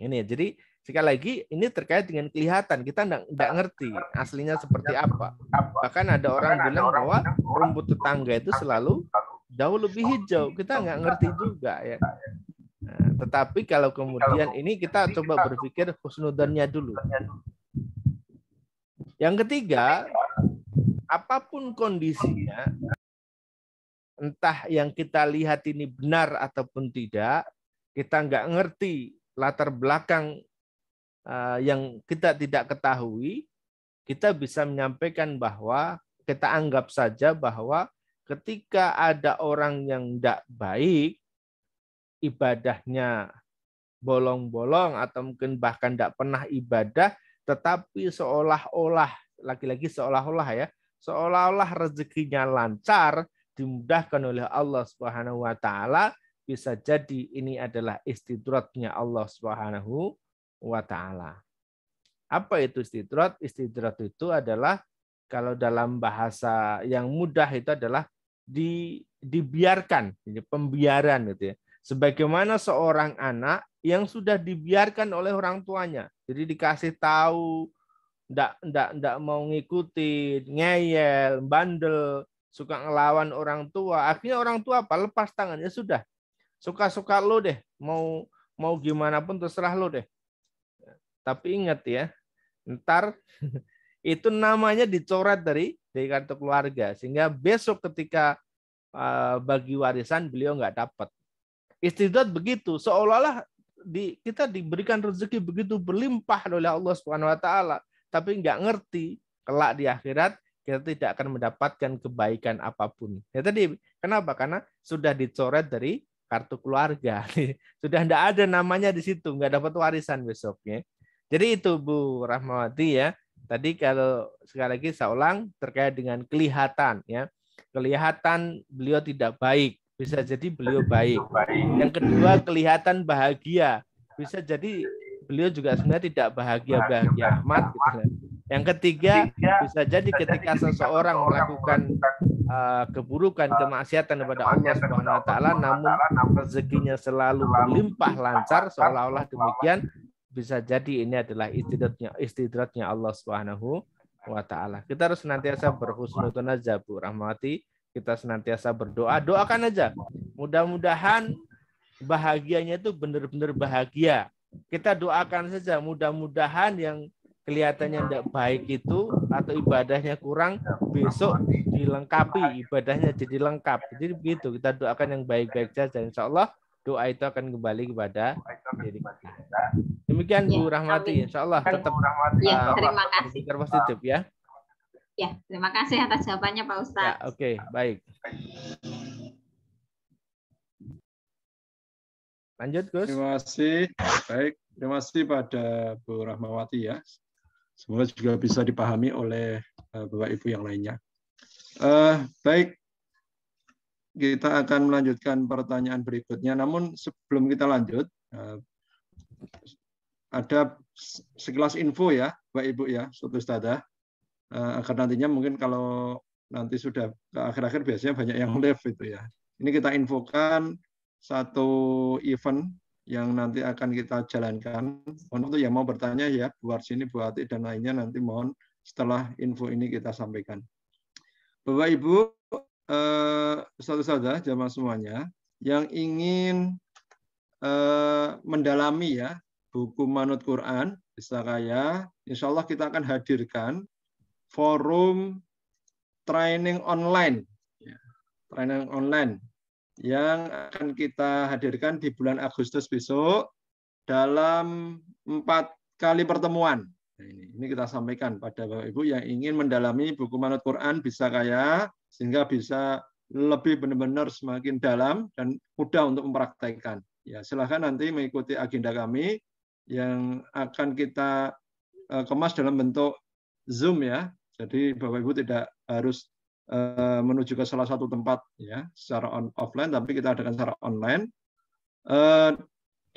Ini, jadi sekali lagi ini terkait dengan kelihatan. Kita tidak ngerti aslinya seperti apa. Bahkan ada orang bilang bahwa rumput tetangga itu selalu jauh lebih hijau. Kita nggak ngerti juga, ya. Nah, tetapi kalau kemudian ini kita coba berpikir husnudzonnya dulu. Yang ketiga, apapun kondisinya, entah yang kita lihat ini benar ataupun tidak, kita nggak ngerti latar belakang yang kita tidak ketahui, kita bisa menyampaikan bahwa kita anggap saja bahwa ketika ada orang yang tidak baik, ibadahnya bolong-bolong atau mungkin bahkan tidak pernah ibadah, tetapi seolah-olah, lagi-lagi seolah-olah, ya, seolah-olah rezekinya lancar, dimudahkan oleh Allah Subhanahu wa taala, bisa jadi ini adalah istidratnya Allah Subhanahu wa taala. Apa itu istidrat? Istidrat itu adalah, kalau dalam bahasa yang mudah itu adalah dibiarkan, pembiaran gitu, ya. Sebagaimana seorang anak yang sudah dibiarkan oleh orang tuanya. Jadi dikasih tahu, ndak mau ngikutin, ngeyel, bandel, suka ngelawan orang tua. Akhirnya orang tua apa? Lepas tangannya, sudah. Suka-suka lo deh, mau gimana pun terserah lo deh. Tapi ingat, ya, ntar itu namanya dicoret dari kartu keluarga, sehingga besok ketika bagi warisan beliau nggak dapat. Istidrat begitu, seolah-olah kita diberikan rezeki begitu berlimpah oleh Allah Subhanahu wa taala, tapi nggak ngerti kelak di akhirat kita tidak akan mendapatkan kebaikan apapun. Ya tadi, kenapa? Karena sudah dicoret dari kartu keluarga. Sudah tidak ada namanya di situ, nggak dapat warisan besoknya. Jadi itu Bu Rahmawati, ya. Tadi kalau sekali lagi saya ulang terkait dengan kelihatan, ya. Kelihatan beliau tidak baik, bisa jadi beliau baik. Yang kedua, kelihatan bahagia, bisa jadi beliau juga sebenarnya tidak bahagia-bahagia amat gitu. Yang ketiga, bisa jadi ketika seseorang melakukan keburukan, kemaksiatan kepada Allah Subhanahu wa taala, namun rezekinya selalu berlimpah lancar, seolah-olah demikian, bisa jadi ini adalah istidratnya Allah Subhanahu wa taala. Kita harus senantiasa berhusnudzon aja, Bu Rahmawati. Kita senantiasa berdoa, doakan aja. Mudah-mudahan bahagianya itu benar-benar bahagia. Kita doakan saja, mudah-mudahan yang kelihatannya tidak baik itu atau ibadahnya kurang, besok dilengkapi, ibadahnya jadi lengkap. Jadi begitu, kita doakan yang baik-baik saja. Insya Allah doa itu akan kembali kepada diri kita. Demikian Bu Rahmati, insya Allah tetap terima kasih. berpikir positif ya. Ya, terima kasih atas jawabannya Pak Ustadz. Ya, oke, baik. Lanjut, Gus. Terima kasih. Baik, terima kasih pada Bu Rahmawati ya. Semoga juga bisa dipahami oleh Bapak Ibu yang lainnya. Baik, kita akan melanjutkan pertanyaan berikutnya. Namun sebelum kita lanjut, ada sekilas info ya, Bapak Ibu ya, Sobat Ustadzah. Agar nantinya mungkin kalau nanti sudah ke akhir-akhir biasanya banyak yang live itu ya. Ini kita infokan satu event yang nanti akan kita jalankan. Mohon untuk yang mau bertanya ya, Bu Warsini, Bu Ati, dan lainnya nanti mohon setelah info ini kita sampaikan. Bapak Ibu, saudara-saudara, jamaah semuanya, yang ingin mendalami ya buku Manut Quran, bisa kaya, insya Allah kita akan hadirkan forum training online, training online yang akan kita hadirkan di bulan Agustus besok dalam 4 kali pertemuan. Nah, ini kita sampaikan pada Bapak Ibu yang ingin mendalami buku Manut Quran bisa kaya, sehingga bisa lebih benar-benar semakin dalam dan mudah untuk mempraktekkan. Ya, silahkan nanti mengikuti agenda kami yang akan kita kemas dalam bentuk Zoom ya. Jadi Bapak Ibu tidak harus menuju ke salah satu tempat ya secara offline, tapi kita adakan secara online.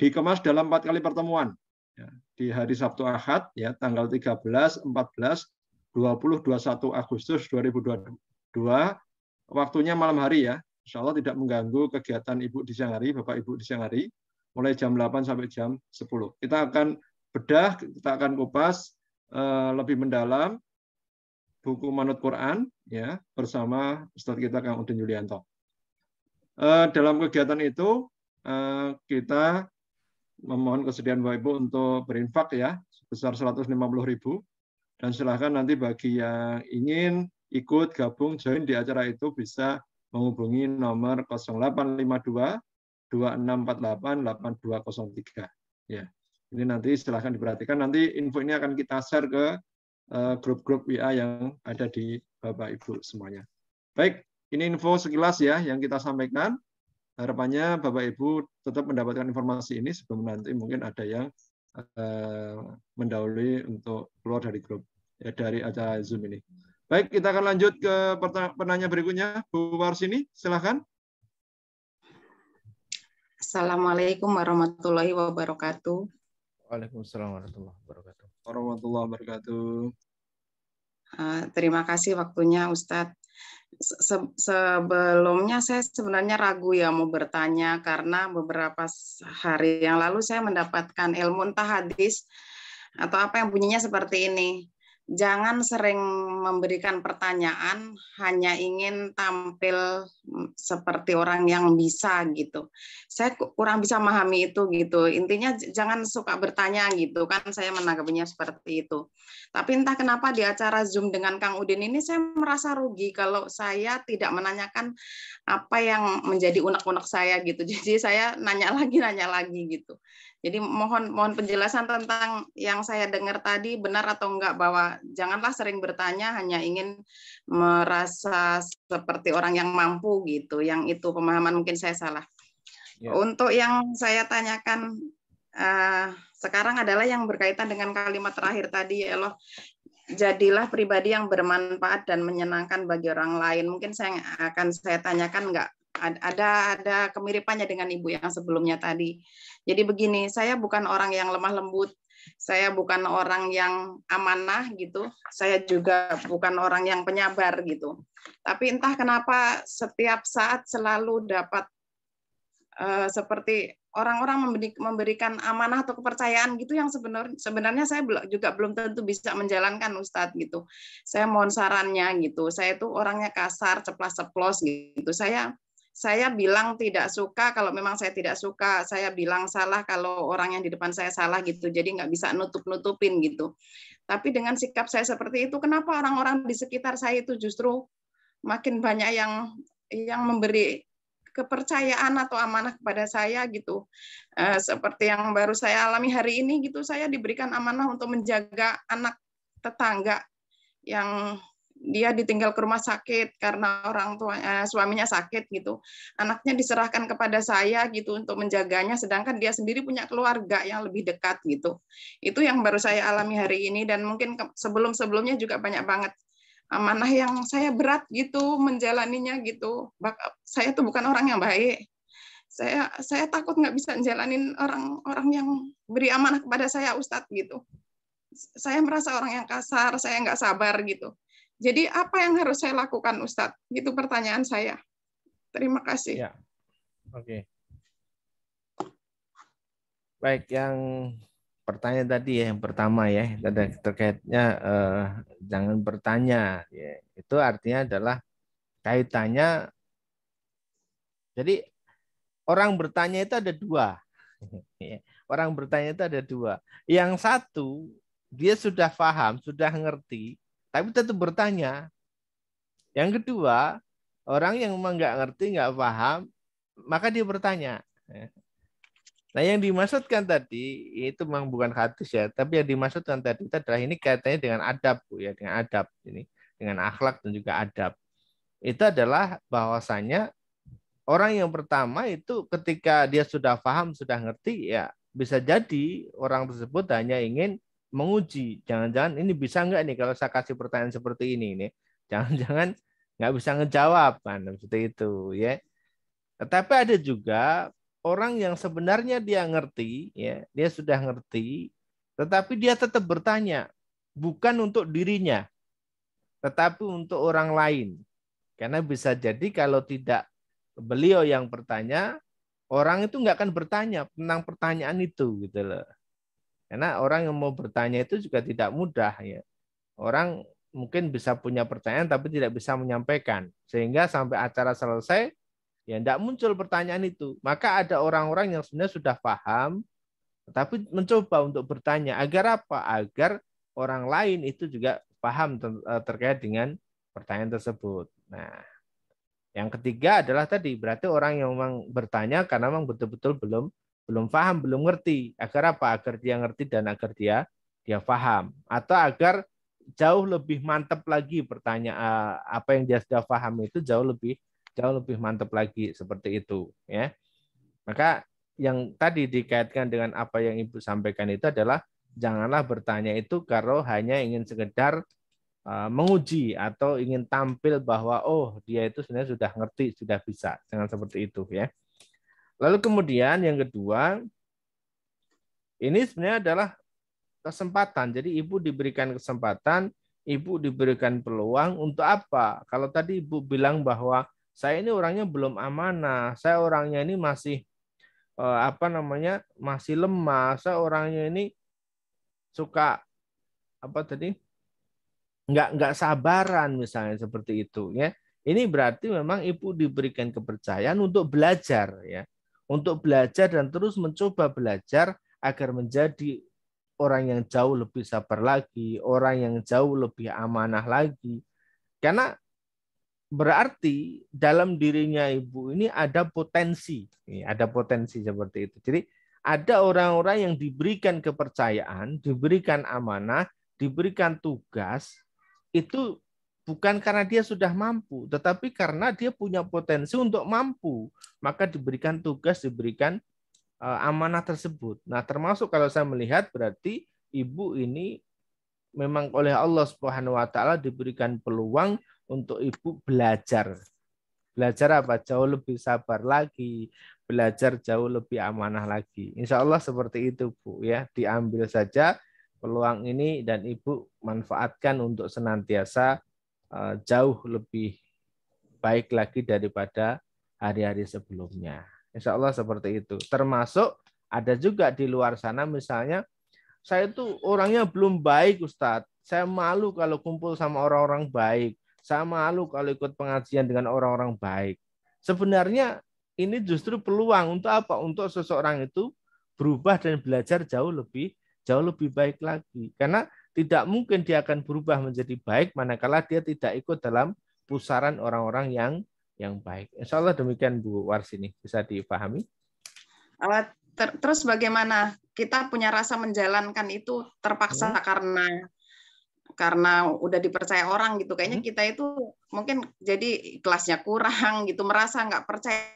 Dikemas dalam 4 kali pertemuan ya, di hari Sabtu Ahad ya tanggal 13, 14, 20, 21 Agustus 2022. Waktunya malam hari ya. Insya Allah tidak mengganggu kegiatan Ibu di siang hari, Bapak Ibu di siang hari, mulai jam 8 sampai jam 10. Kita akan bedah, kita akan kupas lebih mendalam buku Manut Quran ya bersama Ustadz kita Kang Udin Yulianto. Dalam kegiatan itu kita memohon kesediaan Bapak Ibu untuk berinfak ya sebesar 150.000 dan silahkan nanti bagi yang ingin ikut gabung join di acara itu bisa menghubungi nomor 0852 2648 8203 ya. Ini nanti silahkan diperhatikan, nanti info ini akan kita share ke grup-grup WA yang ada di Bapak Ibu semuanya. Baik, ini info sekilas ya yang kita sampaikan. Harapannya Bapak Ibu tetap mendapatkan informasi ini sebelum nanti mungkin ada yang mendahului untuk keluar dari grup ya, dari acara Zoom ini. Baik, kita akan lanjut ke pertanyaan berikutnya. Bu Warsini, silakan. Assalamualaikum warahmatullahi wabarakatuh. Waalaikumsalam warahmatullahi wabarakatuh. Warahmatullahi wabarakatuh. Terima kasih waktunya Ustadz. Sebelumnya saya sebenarnya ragu ya mau bertanya karena beberapa hari yang lalu saya mendapatkan ilmu entah hadis atau apa yang bunyinya seperti ini. Jangan sering memberikan pertanyaan hanya ingin tampil seperti orang yang bisa gitu. Saya kurang bisa memahami itu gitu. Intinya jangan suka bertanya gitu kan, saya menanggapinya seperti itu. Tapi entah kenapa di acara Zoom dengan Kang Udin ini saya merasa rugi kalau saya tidak menanyakan apa yang menjadi unek-unek saya gitu. Jadi saya nanya lagi gitu. Jadi mohon penjelasan tentang yang saya dengar tadi benar atau enggak, bahwa janganlah sering bertanya hanya ingin merasa seperti orang yang mampu gitu. Yang itu pemahaman mungkin saya salah. Ya. Untuk yang saya tanyakan sekarang adalah yang berkaitan dengan kalimat terakhir tadi, ya Allah, jadilah pribadi yang bermanfaat dan menyenangkan bagi orang lain. Mungkin saya tanyakan enggak ada kemiripannya dengan Ibu yang sebelumnya tadi. Jadi begini, saya bukan orang yang lemah lembut, Saya bukan orang yang amanah gitu. Saya juga bukan orang yang penyabar gitu. Tapi entah kenapa setiap saat selalu dapat seperti orang-orang memberikan amanah atau kepercayaan gitu yang sebenarnya saya juga belum tentu bisa menjalankan, Ustadz gitu. Saya mohon sarannya gitu. Saya itu orangnya kasar, ceplas-ceplos gitu. Saya bilang tidak suka kalau memang saya tidak suka. Saya bilang salah kalau orang yang di depan saya salah gitu. Jadi nggak bisa nutup-nutupin gitu. Tapi dengan sikap saya seperti itu, kenapa orang-orang di sekitar saya itu justru makin banyak yang memberi kepercayaan atau amanah kepada saya gitu. Seperti yang baru saya alami hari ini gitu, saya diberikan amanah untuk menjaga anak tetangga yang dia ditinggal ke rumah sakit karena orang tua suaminya sakit gitu. Anaknya diserahkan kepada saya gitu untuk menjaganya, sedangkan dia sendiri punya keluarga yang lebih dekat gitu. Itu yang baru saya alami hari ini, dan mungkin sebelum-sebelumnya juga banyak banget amanah yang saya berat gitu menjalaninya gitu. Saya tuh bukan orang yang baik. Saya takut nggak bisa menjalanin orang yang beri amanah kepada saya, Ustadz gitu. Saya merasa orang yang kasar, saya nggak sabar gitu. Jadi apa yang harus saya lakukan, Ustadz? Itu pertanyaan saya. Terima kasih. Ya. Oke. Baik, yang pertanyaan tadi ya, yang pertama ya, terkaitnya jangan bertanya. Ya. Itu artinya adalah kaitannya. Jadi orang bertanya itu ada dua. Orang bertanya itu ada dua. Yang satu dia sudah paham, sudah ngerti, tapi tetap bertanya. Yang kedua, orang yang memang nggak ngerti, nggak paham, maka dia bertanya. Nah, yang dimaksudkan tadi itu memang bukan hadis ya, tapi yang dimaksudkan tadi itu adalah ini kaitannya dengan adab, Bu ya, dengan adab ini, dengan akhlak dan juga adab. Itu adalah bahwasanya orang yang pertama itu ketika dia sudah paham, sudah ngerti, ya bisa jadi orang tersebut hanya ingin menguji. Jangan-jangan ini bisa nggak nih kalau saya kasih pertanyaan seperti ini nih. Jangan-jangan nggak bisa ngejawab kan seperti itu ya. Tetapi ada juga orang yang sebenarnya dia ngerti, ya, dia sudah ngerti, tetapi dia tetap bertanya, bukan untuk dirinya, tetapi untuk orang lain. Karena bisa jadi kalau tidak beliau yang bertanya, orang itu nggak akan bertanya tentang pertanyaan itu, gitu loh. Karena orang yang mau bertanya itu juga tidak mudah, ya. Orang mungkin bisa punya pertanyaan tapi tidak bisa menyampaikan, sehingga sampai acara selesai ya tidak muncul pertanyaan itu. Maka ada orang-orang yang sebenarnya sudah paham, tapi mencoba untuk bertanya. Agar apa? Agar orang lain itu juga paham terkait dengan pertanyaan tersebut. Nah, yang ketiga adalah tadi, berarti orang yang memang bertanya karena memang betul-betul belum paham, belum ngerti. Agar apa? Agar dia ngerti dan agar dia paham. Atau agar jauh lebih mantap lagi pertanyaan apa yang dia sudah paham itu jauh lebih mantap lagi seperti itu ya. Maka yang tadi dikaitkan dengan apa yang Ibu sampaikan itu adalah janganlah bertanya itu kalau hanya ingin sekedar menguji atau ingin tampil bahwa oh dia itu sebenarnya sudah ngerti, sudah bisa. Jangan seperti itu ya. Lalu kemudian yang kedua, ini sebenarnya adalah kesempatan. Jadi Ibu diberikan kesempatan, Ibu diberikan peluang untuk apa? Kalau tadi Ibu bilang bahwa saya ini orangnya belum amanah, saya orangnya ini masih masih lemah, saya orangnya ini suka nggak sabaran misalnya seperti itu ya. Ini berarti memang Ibu diberikan kepercayaan untuk belajar ya, untuk belajar dan terus mencoba belajar agar menjadi orang yang jauh lebih sabar lagi, orang yang jauh lebih amanah lagi. Karena berarti dalam dirinya Ibu ini ada potensi seperti itu. Jadi ada orang-orang yang diberikan kepercayaan, diberikan amanah, diberikan tugas, itu bukan karena dia sudah mampu, tetapi karena dia punya potensi untuk mampu, maka diberikan tugas, diberikan amanah tersebut. Nah, termasuk kalau saya melihat berarti Ibu ini memang oleh Allah Subhanahu wa taala diberikan peluang untuk Ibu belajar. Belajar apa? Jauh lebih sabar lagi, belajar jauh lebih amanah lagi. Insya Allah seperti itu, Bu. Ya, diambil saja peluang ini dan Ibu manfaatkan untuk senantiasa jauh lebih baik lagi daripada hari-hari sebelumnya. Insya Allah seperti itu. Termasuk ada juga di luar sana misalnya, saya itu orangnya belum baik Ustadz. Saya malu kalau kumpul sama orang-orang baik. Saya malu kalau ikut pengajian dengan orang-orang baik. Sebenarnya ini justru peluang untuk apa? Untuk seseorang itu berubah dan belajar jauh lebih baik lagi. Karena tidak mungkin dia akan berubah menjadi baik manakala dia tidak ikut dalam pusaran orang-orang yang baik. Insya Allah demikian Bu Warsini, bisa dipahami? Terus bagaimana kita punya rasa menjalankan itu terpaksa karena udah dipercaya orang gitu. Kayaknya kita itu mungkin jadi kelasnya kurang gitu, merasa nggak percaya.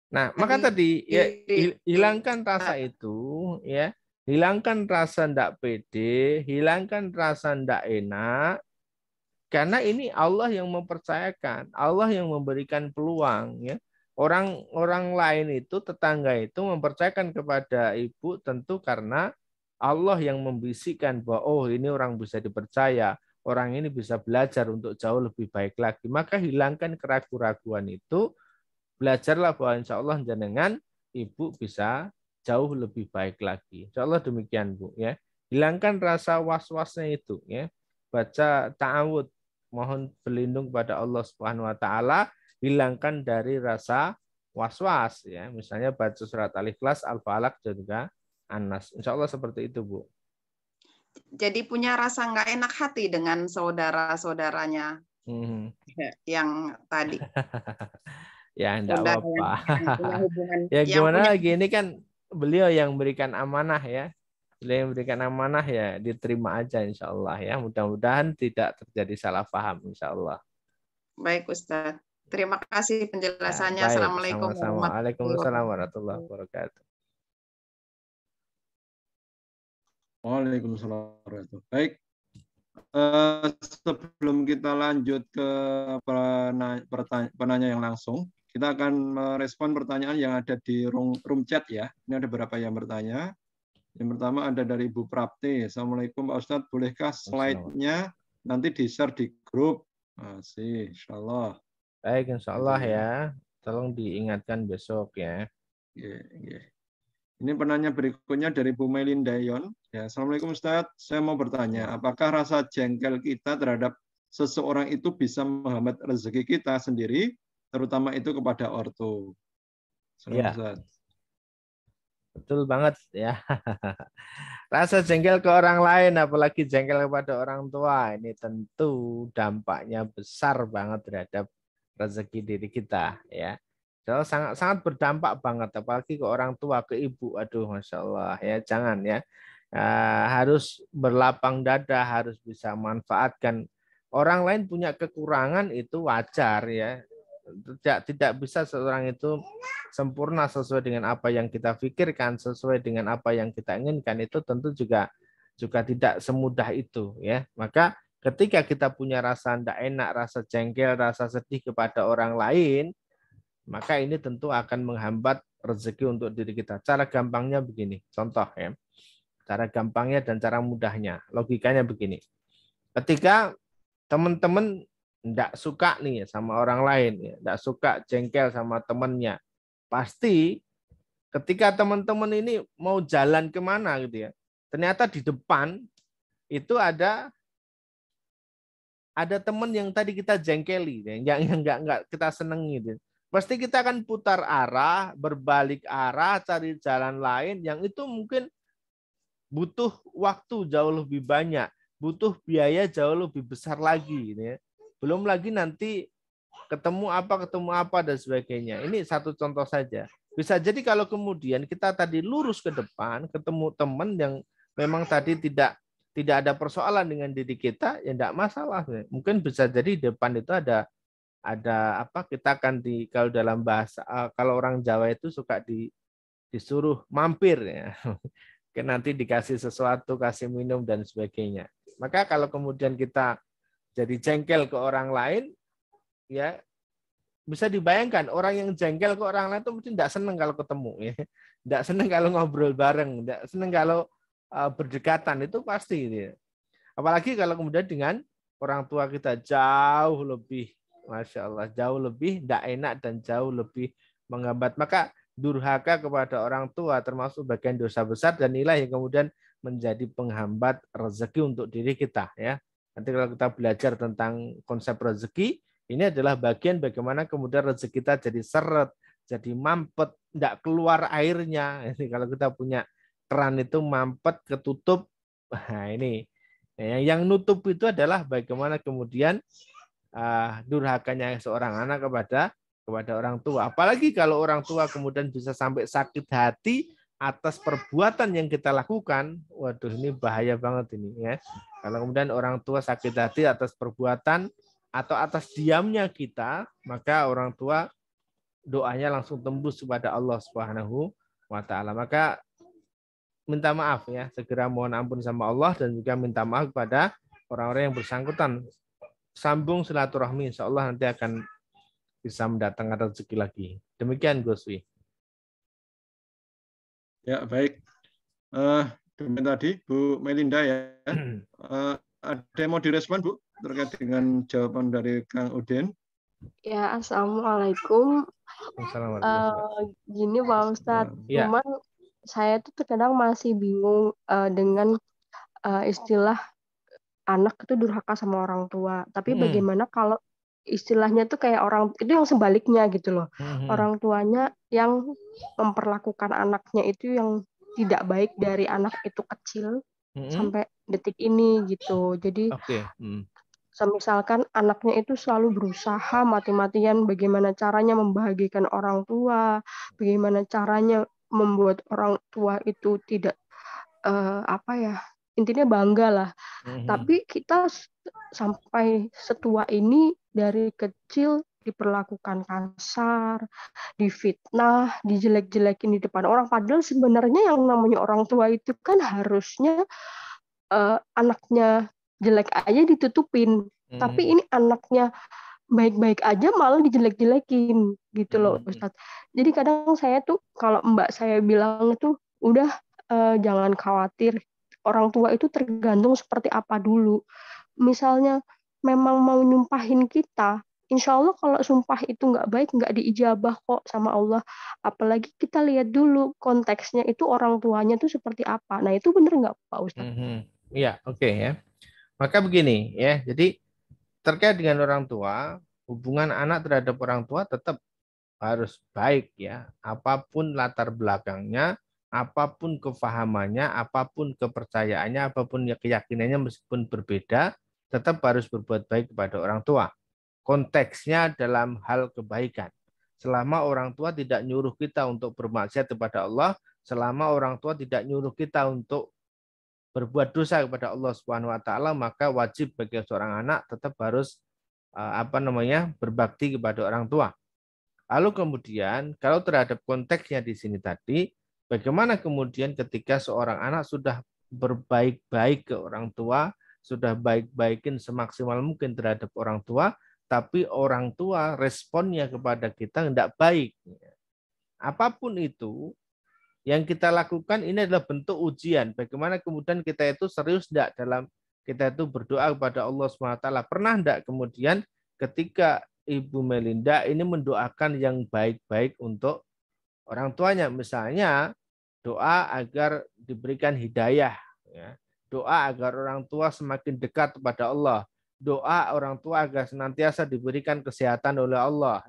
Nah, maka tadi ya hilangkan rasa itu, ya. Hilangkan rasa ndak pede, hilangkan rasa ndak enak. Karena ini Allah yang mempercayakan, Allah yang memberikan peluang, ya. Orang lain itu, tetangga itu mempercayakan kepada ibu tentu karena Allah yang membisikkan bahwa oh ini orang bisa dipercaya, orang ini bisa belajar untuk jauh lebih baik lagi. Maka hilangkan keraguan-keraguan itu, belajarlah bahwa insya Allah jenengan ibu bisa jauh lebih baik lagi. Insya Allah demikian Bu. Ya, hilangkan rasa was-wasnya itu. Ya, baca ta'awud, mohon berlindung pada Allah Subhanahu Wa Taala, hilangkan dari rasa was-was. Ya, misalnya baca surat Al-Ikhlas, Al-Falaq juga An-Nas. Insya Allah seperti itu Bu. Jadi punya rasa nggak enak hati dengan saudara-saudaranya yang tadi. Ya enggak apa-apa. Ya gimana lagi, ini kan beliau yang berikan amanah ya. Beliau yang berikan amanah ya, diterima aja insya Allah ya. Mudah-mudahan tidak terjadi salah paham insya Allah. Baik Ustaz. Terima kasih penjelasannya. Ya, baik, Assalamualaikum warahmatullahi wabarakatuh. Waalaikumsalam warahmatullahi wabarakatuh. Baik. Sebelum kita lanjut ke penanya yang langsung, kita akan merespon pertanyaan yang ada di room chat ya. Ini ada beberapa yang bertanya. Yang pertama ada dari Ibu Prapti. Assalamualaikum Pak Ustadz, bolehkah slide-nya nanti di-share di grup? Masih, insya Allah. Baik, insya Allah ya. Tolong diingatkan besok ya. Ini penanya berikutnya dari Bu Melindayon. Ya, Assalamualaikum Ustadz, saya mau bertanya, apakah rasa jengkel kita terhadap seseorang itu bisa menghambat rezeki kita sendiri, terutama itu kepada ortu? Ya. Betul banget ya. Rasa jengkel ke orang lain, apalagi jengkel kepada orang tua, ini tentu dampaknya besar banget terhadap rezeki diri kita ya. Sangat berdampak banget, apalagi ke orang tua, ke ibu. Aduh, masya Allah ya, jangan ya. Harus berlapang dada, harus bisa manfaatkan. Orang lain punya kekurangan itu wajar ya. Tidak bisa seorang itu sempurna sesuai dengan apa yang kita pikirkan, sesuai dengan apa yang kita inginkan. Itu tentu juga tidak semudah itu ya. Maka ketika kita punya rasa tidak enak, rasa jengkel, rasa sedih kepada orang lain, maka ini tentu akan menghambat rezeki untuk diri kita. Cara gampangnya begini, contoh ya. Cara gampangnya dan cara mudahnya. Logikanya begini. Ketika teman-teman tidak suka nih sama orang lain, tidak suka jengkel sama temannya, pasti ketika teman-teman ini mau jalan kemana gitu ya, ternyata di depan itu ada teman yang tadi kita jengkeli, yang nggak kita senengi gitu. Pasti kita akan putar arah, berbalik arah, cari jalan lain yang itu mungkin butuh waktu jauh lebih banyak, butuh biaya jauh lebih besar lagi. Ya. Belum lagi nanti ketemu apa dan sebagainya. Ini satu contoh saja. Bisa jadi kalau kemudian kita tadi lurus ke depan, ketemu teman yang memang tadi tidak ada persoalan dengan diri kita, ya tidak masalah. Mungkin bisa jadi di depan itu ada kita akan kalau dalam bahasa, kalau orang Jawa itu suka disuruh mampir ya. Nanti dikasih sesuatu, kasih minum dan sebagainya. Maka kalau kemudian kita jadi jengkel ke orang lain, ya bisa dibayangkan orang yang jengkel ke orang lain itu mesti tidak senang kalau ketemu, ya. Tidak senang kalau ngobrol bareng, tidak senang kalau berdekatan, itu pasti. Gitu ya. Apalagi kalau kemudian dengan orang tua kita jauh lebih, Masya Allah, jauh lebih tidak enak dan jauh lebih menghambat. Maka durhaka kepada orang tua termasuk bagian dosa besar dan inilah yang kemudian menjadi penghambat rezeki untuk diri kita. Ya. Nanti kalau kita belajar tentang konsep rezeki, ini adalah bagian bagaimana kemudian rezeki kita jadi seret, jadi mampet, tidak keluar airnya. Ini kalau kita punya keran itu mampet, ketutup, nah ini. Yang nutup itu adalah bagaimana kemudian durhakanya seorang anak kepada orang tua. Apalagi kalau orang tua kemudian bisa sampai sakit hati atas perbuatan yang kita lakukan. Waduh, ini bahaya banget ini, ya. Kalau kemudian orang tua sakit hati atas perbuatan atau atas diamnya kita, maka orang tua doanya langsung tembus kepada Allah Subhanahu wa taala. Maka minta maaf, ya, segera mohon ampun sama Allah dan juga minta maaf kepada orang-orang yang bersangkutan. Sambung silaturahmi, insya Allah nanti akan bisa mendatangkan rezeki lagi. Demikian Gus Wi. Ya, baik. Demikian tadi Bu Melinda, ya. Ada yang mau direspon, Bu, terkait dengan jawaban dari Kang Udin? Ya, Assalamualaikum. Gini Pak Ustadz, Ya. cuman saya tuh terkadang masih bingung dengan istilah anak itu durhaka sama orang tua. Tapi bagaimana kalau istilahnya tuh kayak orang itu yang sebaliknya gitu loh. Orang tuanya yang memperlakukan anaknya itu yang tidak baik dari anak itu kecil sampai detik ini gitu. Jadi misalkan anaknya itu selalu berusaha mati-matian bagaimana caranya membahagiakan orang tua, bagaimana caranya membuat orang tua itu tidak intinya bangga lah. Tapi kita sampai setua ini dari kecil diperlakukan kasar, difitnah, dijelek-jelekin di depan orang. Padahal sebenarnya yang namanya orang tua itu kan harusnya anaknya jelek aja ditutupin. Tapi ini anaknya baik-baik aja malah dijelek-jelekin gitu loh Ustadz. Jadi kadang saya tuh kalau mbak saya bilang itu udah jangan khawatir. Orang tua itu tergantung seperti apa dulu. Misalnya memang mau nyumpahin kita, insya Allah kalau sumpah itu nggak baik, nggak diijabah kok sama Allah. Apalagi kita lihat dulu konteksnya itu orang tuanya tuh seperti apa. Nah itu bener nggak Pak Ustadz? Iya, oke, ya. Maka begini, ya. Jadi terkait dengan orang tua, hubungan anak terhadap orang tua tetap harus baik, ya. Apapun latar belakangnya, apapun kefahamannya, apapun kepercayaannya, apapun keyakinannya meskipun berbeda, tetap harus berbuat baik kepada orang tua. Konteksnya dalam hal kebaikan. Selama orang tua tidak nyuruh kita untuk bermaksiat kepada Allah, selama orang tua tidak nyuruh kita untuk berbuat dosa kepada Allah Subhanahu wa taala, maka wajib bagi seorang anak tetap harus berbakti kepada orang tua. Lalu kemudian kalau terhadap konteksnya di sini tadi, bagaimana kemudian ketika seorang anak sudah berbaik-baik ke orang tua, sudah baik-baikin semaksimal mungkin terhadap orang tua, tapi orang tua responnya kepada kita tidak baik. Apapun itu, yang kita lakukan ini adalah bentuk ujian. Bagaimana kemudian kita itu serius tidak dalam kita itu berdoa kepada Allah SWT. Pernah tidak kemudian ketika Ibu Melinda ini mendoakan yang baik-baik untuk orang tuanya. Misalnya doa agar diberikan hidayah. Ya. Doa agar orang tua semakin dekat kepada Allah. Doa orang tua agar senantiasa diberikan kesehatan oleh Allah.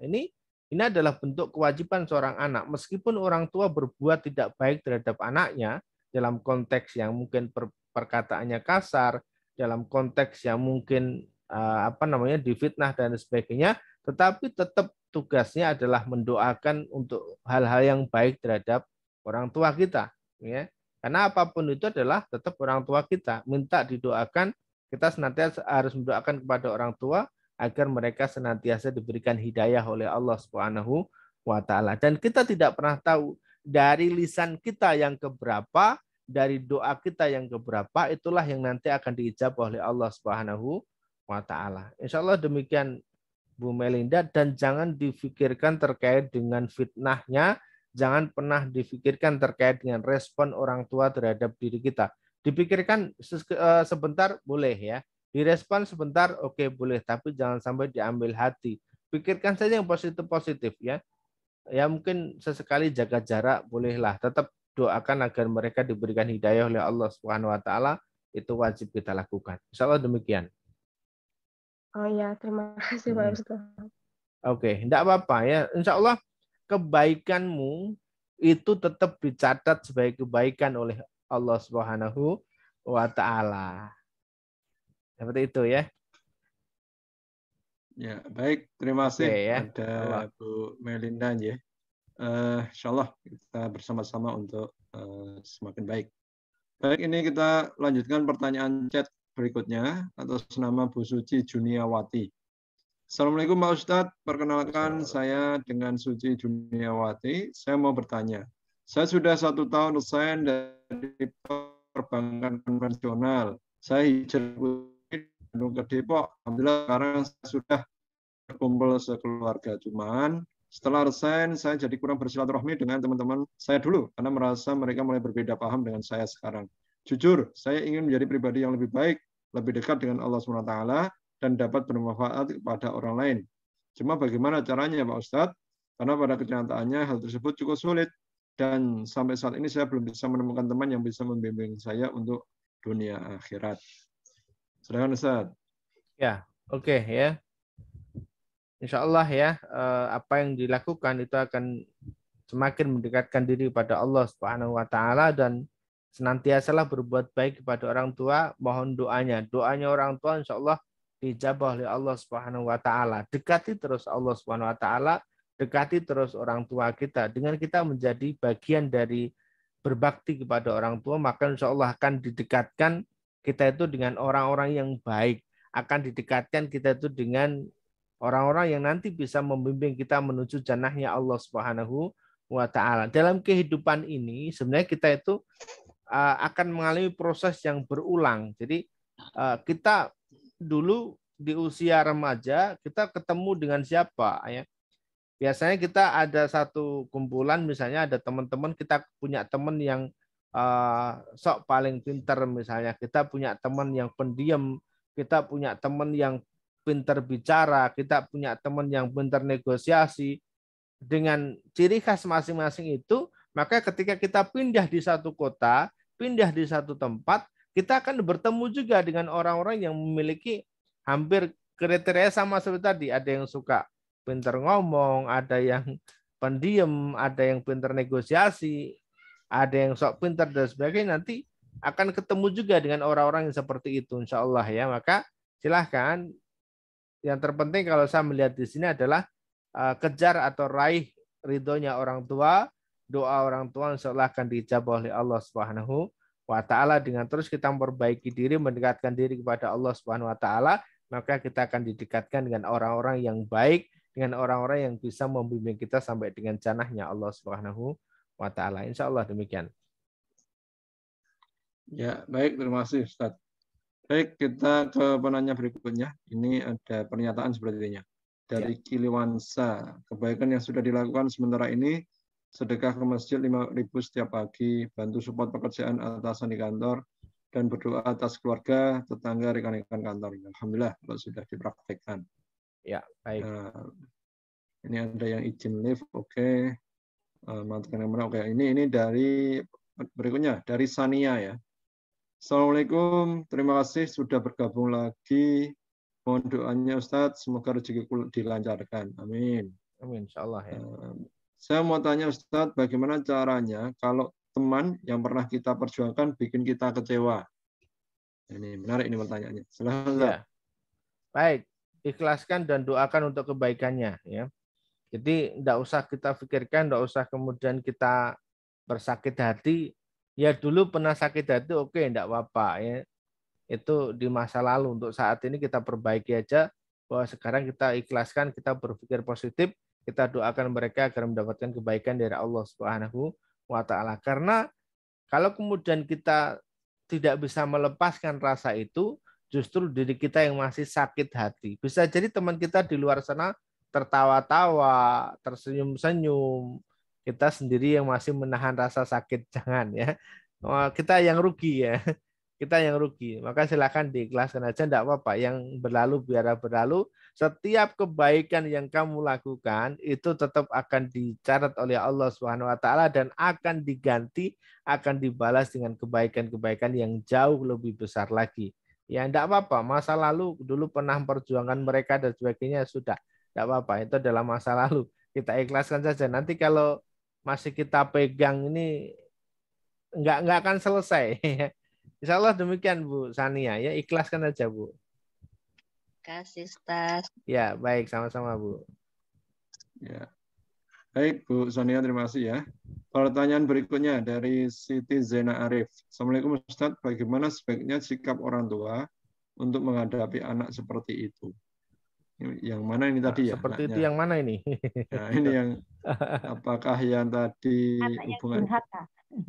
Ini adalah bentuk kewajiban seorang anak. Meskipun orang tua berbuat tidak baik terhadap anaknya, dalam konteks yang mungkin perkataannya kasar, dalam konteks yang mungkin difitnah dan sebagainya, tetapi tetap tugasnya adalah mendoakan untuk hal-hal yang baik terhadap orang tua kita. Ya. Karena apapun itu adalah tetap orang tua kita. Minta didoakan, kita senantiasa harus mendoakan kepada orang tua, agar mereka senantiasa diberikan hidayah oleh Allah Subhanahu wa taala. Dan kita tidak pernah tahu dari lisan kita yang keberapa, dari doa kita yang keberapa, itulah yang nanti akan diijabah oleh Allah Subhanahu wa taala. Insyaallah demikian Bu Melinda, dan jangan difikirkan terkait dengan fitnahnya, jangan pernah difikirkan terkait dengan respon orang tua terhadap diri kita. Dipikirkan sebentar boleh ya, direspon sebentar oke boleh, tapi jangan sampai diambil hati. Pikirkan saja yang positif-positif ya. Ya mungkin sesekali jaga jarak bolehlah, tetap doakan agar mereka diberikan hidayah oleh Allah Subhanahu wa taala, itu wajib kita lakukan. Insyaallah demikian. Oh ya, terima kasih Pak Ustaz. Oke, enggak apa-apa ya. Insya Allah kebaikanmu itu tetap dicatat sebagai kebaikan oleh Allah Subhanahu wa taala. Seperti itu ya. Ya, baik. Terima kasih ya. ada Bu Melinda ya. Insya Allah kita bersama-sama untuk semakin baik. Baik, ini kita lanjutkan pertanyaan chat berikutnya atas nama Bu Suci Juniawati. Assalamualaikum Pak Ustadz, perkenalkan saya dengan Suci Juniawati. Saya mau bertanya, saya sudah 1 tahun resign dari perbankan konvensional. Saya hijrah ke Depok. Alhamdulillah sekarang saya sudah berkumpul sekeluarga. Cuman setelah resign, saya jadi kurang bersilaturahmi dengan teman-teman saya dulu karena merasa mereka mulai berbeda paham dengan saya sekarang. Jujur, saya ingin menjadi pribadi yang lebih baik, lebih dekat dengan Allah SWT, dan dapat bermanfaat kepada orang lain. Cuma bagaimana caranya Pak Ustadz? Karena pada kenyataannya hal tersebut cukup sulit, dan sampai saat ini saya belum bisa menemukan teman yang bisa membimbing saya untuk dunia akhirat. Silakan Ustadz. Ya, oke ya. Insya Allah ya, apa yang dilakukan itu akan semakin mendekatkan diri pada Allah Subhanahu wa taala, dan senantiasalah berbuat baik kepada orang tua, mohon doanya. Doanya orang tua insya Allah dijabah oleh Allah Subhanahu wa taala. Dekati terus Allah Subhanahu wa taala, dekati terus orang tua kita. Dengan kita menjadi bagian dari berbakti kepada orang tua, maka insya Allah akan didekatkan kita itu dengan orang-orang yang baik. Akan didekatkan kita itu dengan orang-orang yang nanti bisa membimbing kita menuju jannahnya Allah Subhanahu wa taala. Dalam kehidupan ini sebenarnya kita itu akan mengalami proses yang berulang. Jadi kita dulu di usia remaja kita ketemu dengan siapa ya? Biasanya kita ada satu kumpulan, misalnya ada teman-teman, kita punya teman yang sok paling pintar misalnya, kita punya teman yang pendiam, kita punya teman yang pintar bicara, kita punya teman yang pintar negosiasi. Dengan ciri khas masing-masing itu, maka ketika kita pindah di satu kota, pindah di satu tempat, kita akan bertemu juga dengan orang-orang yang memiliki hampir kriteria sama seperti tadi. Ada yang suka pintar ngomong, ada yang pendiam, ada yang pintar negosiasi, ada yang sok pintar dan sebagainya. Nanti akan ketemu juga dengan orang-orang yang seperti itu, insya Allah ya. Maka silahkan. Yang terpenting kalau saya melihat di sini adalah kejar atau raih ridhonya orang tua, doa orang tua insya Allah akan dijabah oleh Allah Subhanahu wa taala. Dengan terus kita memperbaiki diri, mendekatkan diri kepada Allah Subhanahu wa taala, maka kita akan didekatkan dengan orang-orang yang baik, dengan orang-orang yang bisa membimbing kita sampai dengan jannahnya Allah Subhanahu wa taala. Insya Allah demikian. Ya, baik, terima kasih Ustaz. Baik, kita ke penanya berikutnya. Ini ada pernyataan sepertinya. Dari Kiliwansa, kebaikan yang sudah dilakukan sementara ini, sedekah ke masjid 5.000 setiap pagi, bantu support pekerjaan atasan di kantor, dan berdoa atas keluarga, tetangga, rekan-rekan kantor. Alhamdulillah kalau sudah dipraktekkan. Ya, baik. Ini ada yang izin live, oke. Matikan kamera, oke. Ini dari berikutnya, dari Sania ya. Assalamualaikum, terima kasih sudah bergabung lagi. Mohon doanya Ustadz, semoga rezekiku dilancarkan. Amin. Amin, insya Allah ya. Saya mau tanya Ustadz, bagaimana caranya kalau teman yang pernah kita perjuangkan bikin kita kecewa? Ini menarik ini pertanyaannya. Silahkan. Ya. Baik, ikhlaskan dan doakan untuk kebaikannya. Ya. Jadi tidak usah kita pikirkan, tidak usah kemudian kita bersakit hati. Ya dulu pernah sakit hati, oke, tidak apa-apa. Ya. Itu di masa lalu. Untuk saat ini kita perbaiki aja, bahwa sekarang kita ikhlaskan, kita berpikir positif, kita doakan mereka agar mendapatkan kebaikan dari Allah Subhanahu wa taala. Karena kalau kemudian kita tidak bisa melepaskan rasa itu, justru diri kita yang masih sakit hati. Bisa jadi teman kita di luar sana tertawa-tawa, tersenyum-senyum. Kita sendiri yang masih menahan rasa sakit, jangan ya. Kita yang rugi ya. Kita yang rugi. Maka silakan diikhlaskan aja, enggak apa-apa. Yang berlalu biar berlalu. Setiap kebaikan yang kamu lakukan itu tetap akan dicatat oleh Allah Subhanahu wa taala dan akan diganti, akan dibalas dengan kebaikan-kebaikan yang jauh lebih besar lagi. Ya enggak apa-apa, masa lalu dulu pernah memperjuangkan mereka dan sebagainya, sudah. Enggak apa-apa, itu adalah masa lalu. Kita ikhlaskan saja. Nanti kalau masih kita pegang ini enggak akan selesai. Insya Allah demikian Bu Sania ya, ikhlaskan aja Bu. Kasih Ustaz. Ya baik, sama-sama Bu. Ya. Baik Bu Sania, terima kasih ya. Pertanyaan berikutnya dari Siti Zena Arif. Assalamualaikum Ustaz, bagaimana sebaiknya sikap orang tua untuk menghadapi anak seperti itu? Yang mana ini tadi ya? Seperti anaknya? Itu yang mana ini? Nah, ini yang apakah yang tadi hubungan?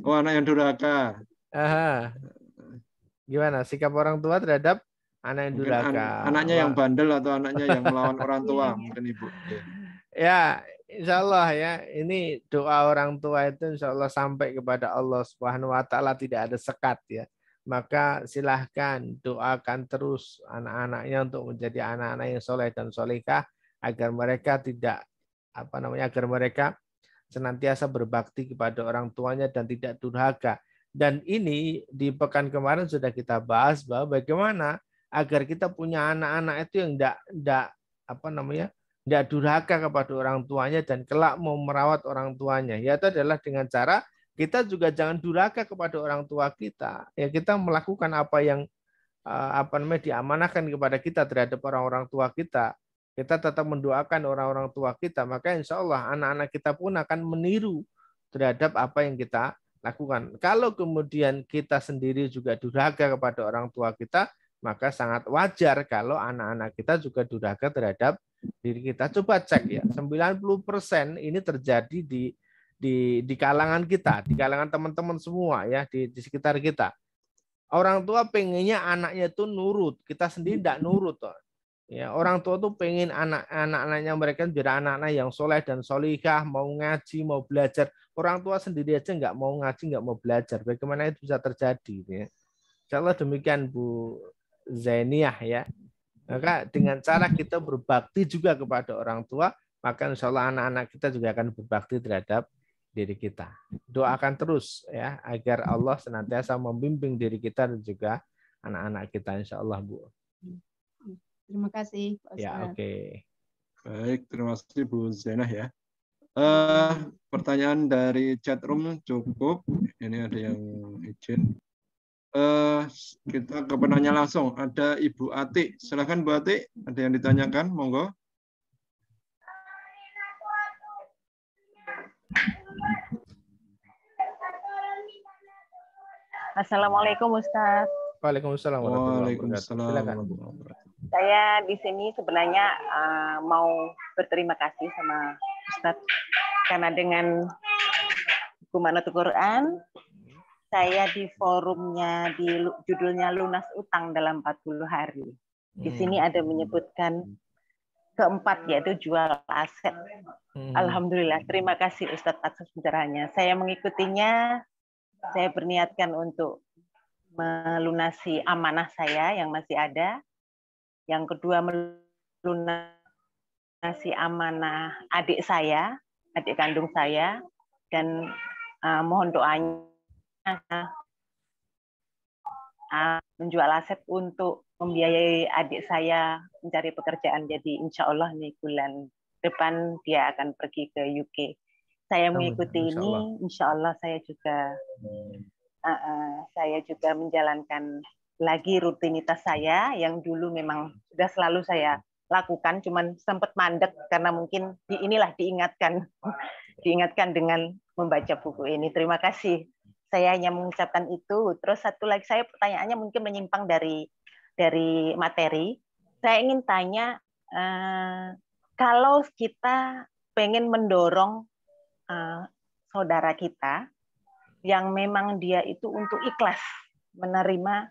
Oh, anak yang durhaka. Aha. Gimana sikap orang tua terhadap anak yang durhaka? Anaknya yang bandel atau anaknya yang melawan orang tua, mungkin Ibu. Ya, insya Allah ya, ini doa orang tua itu insya Allah sampai kepada Allah Subhanahu wa taala, tidak ada sekat ya. Maka silahkan doakan terus anak-anaknya untuk menjadi anak-anak yang soleh dan solehah, agar mereka tidak agar mereka senantiasa berbakti kepada orang tuanya dan tidak durhaka. Dan ini di pekan kemarin sudah kita bahas bahwa bagaimana agar kita punya anak-anak itu yang tidak durhaka kepada orang tuanya dan kelak mau merawat orang tuanya. Yaitu adalah dengan cara kita juga jangan durhaka kepada orang tua kita. Ya, kita melakukan apa yang diamanahkan kepada kita terhadap orang-orang tua kita. Kita tetap mendoakan orang-orang tua kita, maka insya Allah anak-anak kita pun akan meniru terhadap apa yang kita lakukan. Kalau kemudian kita sendiri juga durhaka kepada orang tua kita, maka sangat wajar kalau anak-anak kita juga durhaka terhadap diri kita. Coba cek ya, 90% ini terjadi di kalangan kita, di kalangan teman-teman semua ya, di sekitar kita. Orang tua pengennya anaknya itu nurut, kita sendiri tidak nurut. Ya, orang tua tuh pengen anak-anaknya mereka jadi anak-anak yang soleh dan solihah, mau ngaji, mau belajar. Orang tua sendiri aja nggak mau ngaji, nggak mau belajar. Bagaimana itu bisa terjadi? Ya. Insya Allah demikian Bu Zainiah ya. Maka dengan cara kita berbakti juga kepada orang tua, maka insya Allah anak-anak kita juga akan berbakti terhadap diri kita. Doakan terus ya agar Allah senantiasa membimbing diri kita dan juga anak-anak kita insya Allah Bu. Terima kasih Pak Ustaz. Ya oke. Baik, terima kasih Bu Zainah ya. Pertanyaan dari chat room cukup. Ini ada yang izin. Kita ke penanya langsung. Ada Ibu Atik. Silakan Bu Atik. Ada yang ditanyakan? Monggo. Assalamualaikum Ustaz. Waalaikumsalam warahmatullahi wabarakatuh. Silakan. Saya di sini sebenarnya mau berterima kasih sama Ustadz karena dengan Kumanatul Quran saya di forumnya di judulnya Lunas Utang dalam 40 hari. Di sini ada menyebutkan keempat yaitu jual aset. Alhamdulillah, terima kasih Ustadz atas pencerahannya. Saya mengikutinya, saya berniatkan untuk melunasi amanah saya yang masih ada. Yang kedua, melunasi amanah adik saya, adik kandung saya, dan mohon doanya menjual aset untuk membiayai adik saya mencari pekerjaan. Jadi insya Allah nih bulan depan dia akan pergi ke UK. Saya mengikuti ini, insya Allah saya juga menjalankan lagi rutinitas saya yang dulu memang sudah selalu saya lakukan, cuman sempat mandek karena mungkin diingatkan dengan membaca buku ini. Terima kasih. Saya hanya mengucapkan itu. Terus satu lagi, saya pertanyaannya mungkin menyimpang dari materi. Saya ingin tanya, kalau kita pengen mendorong saudara kita yang memang dia itu untuk ikhlas menerima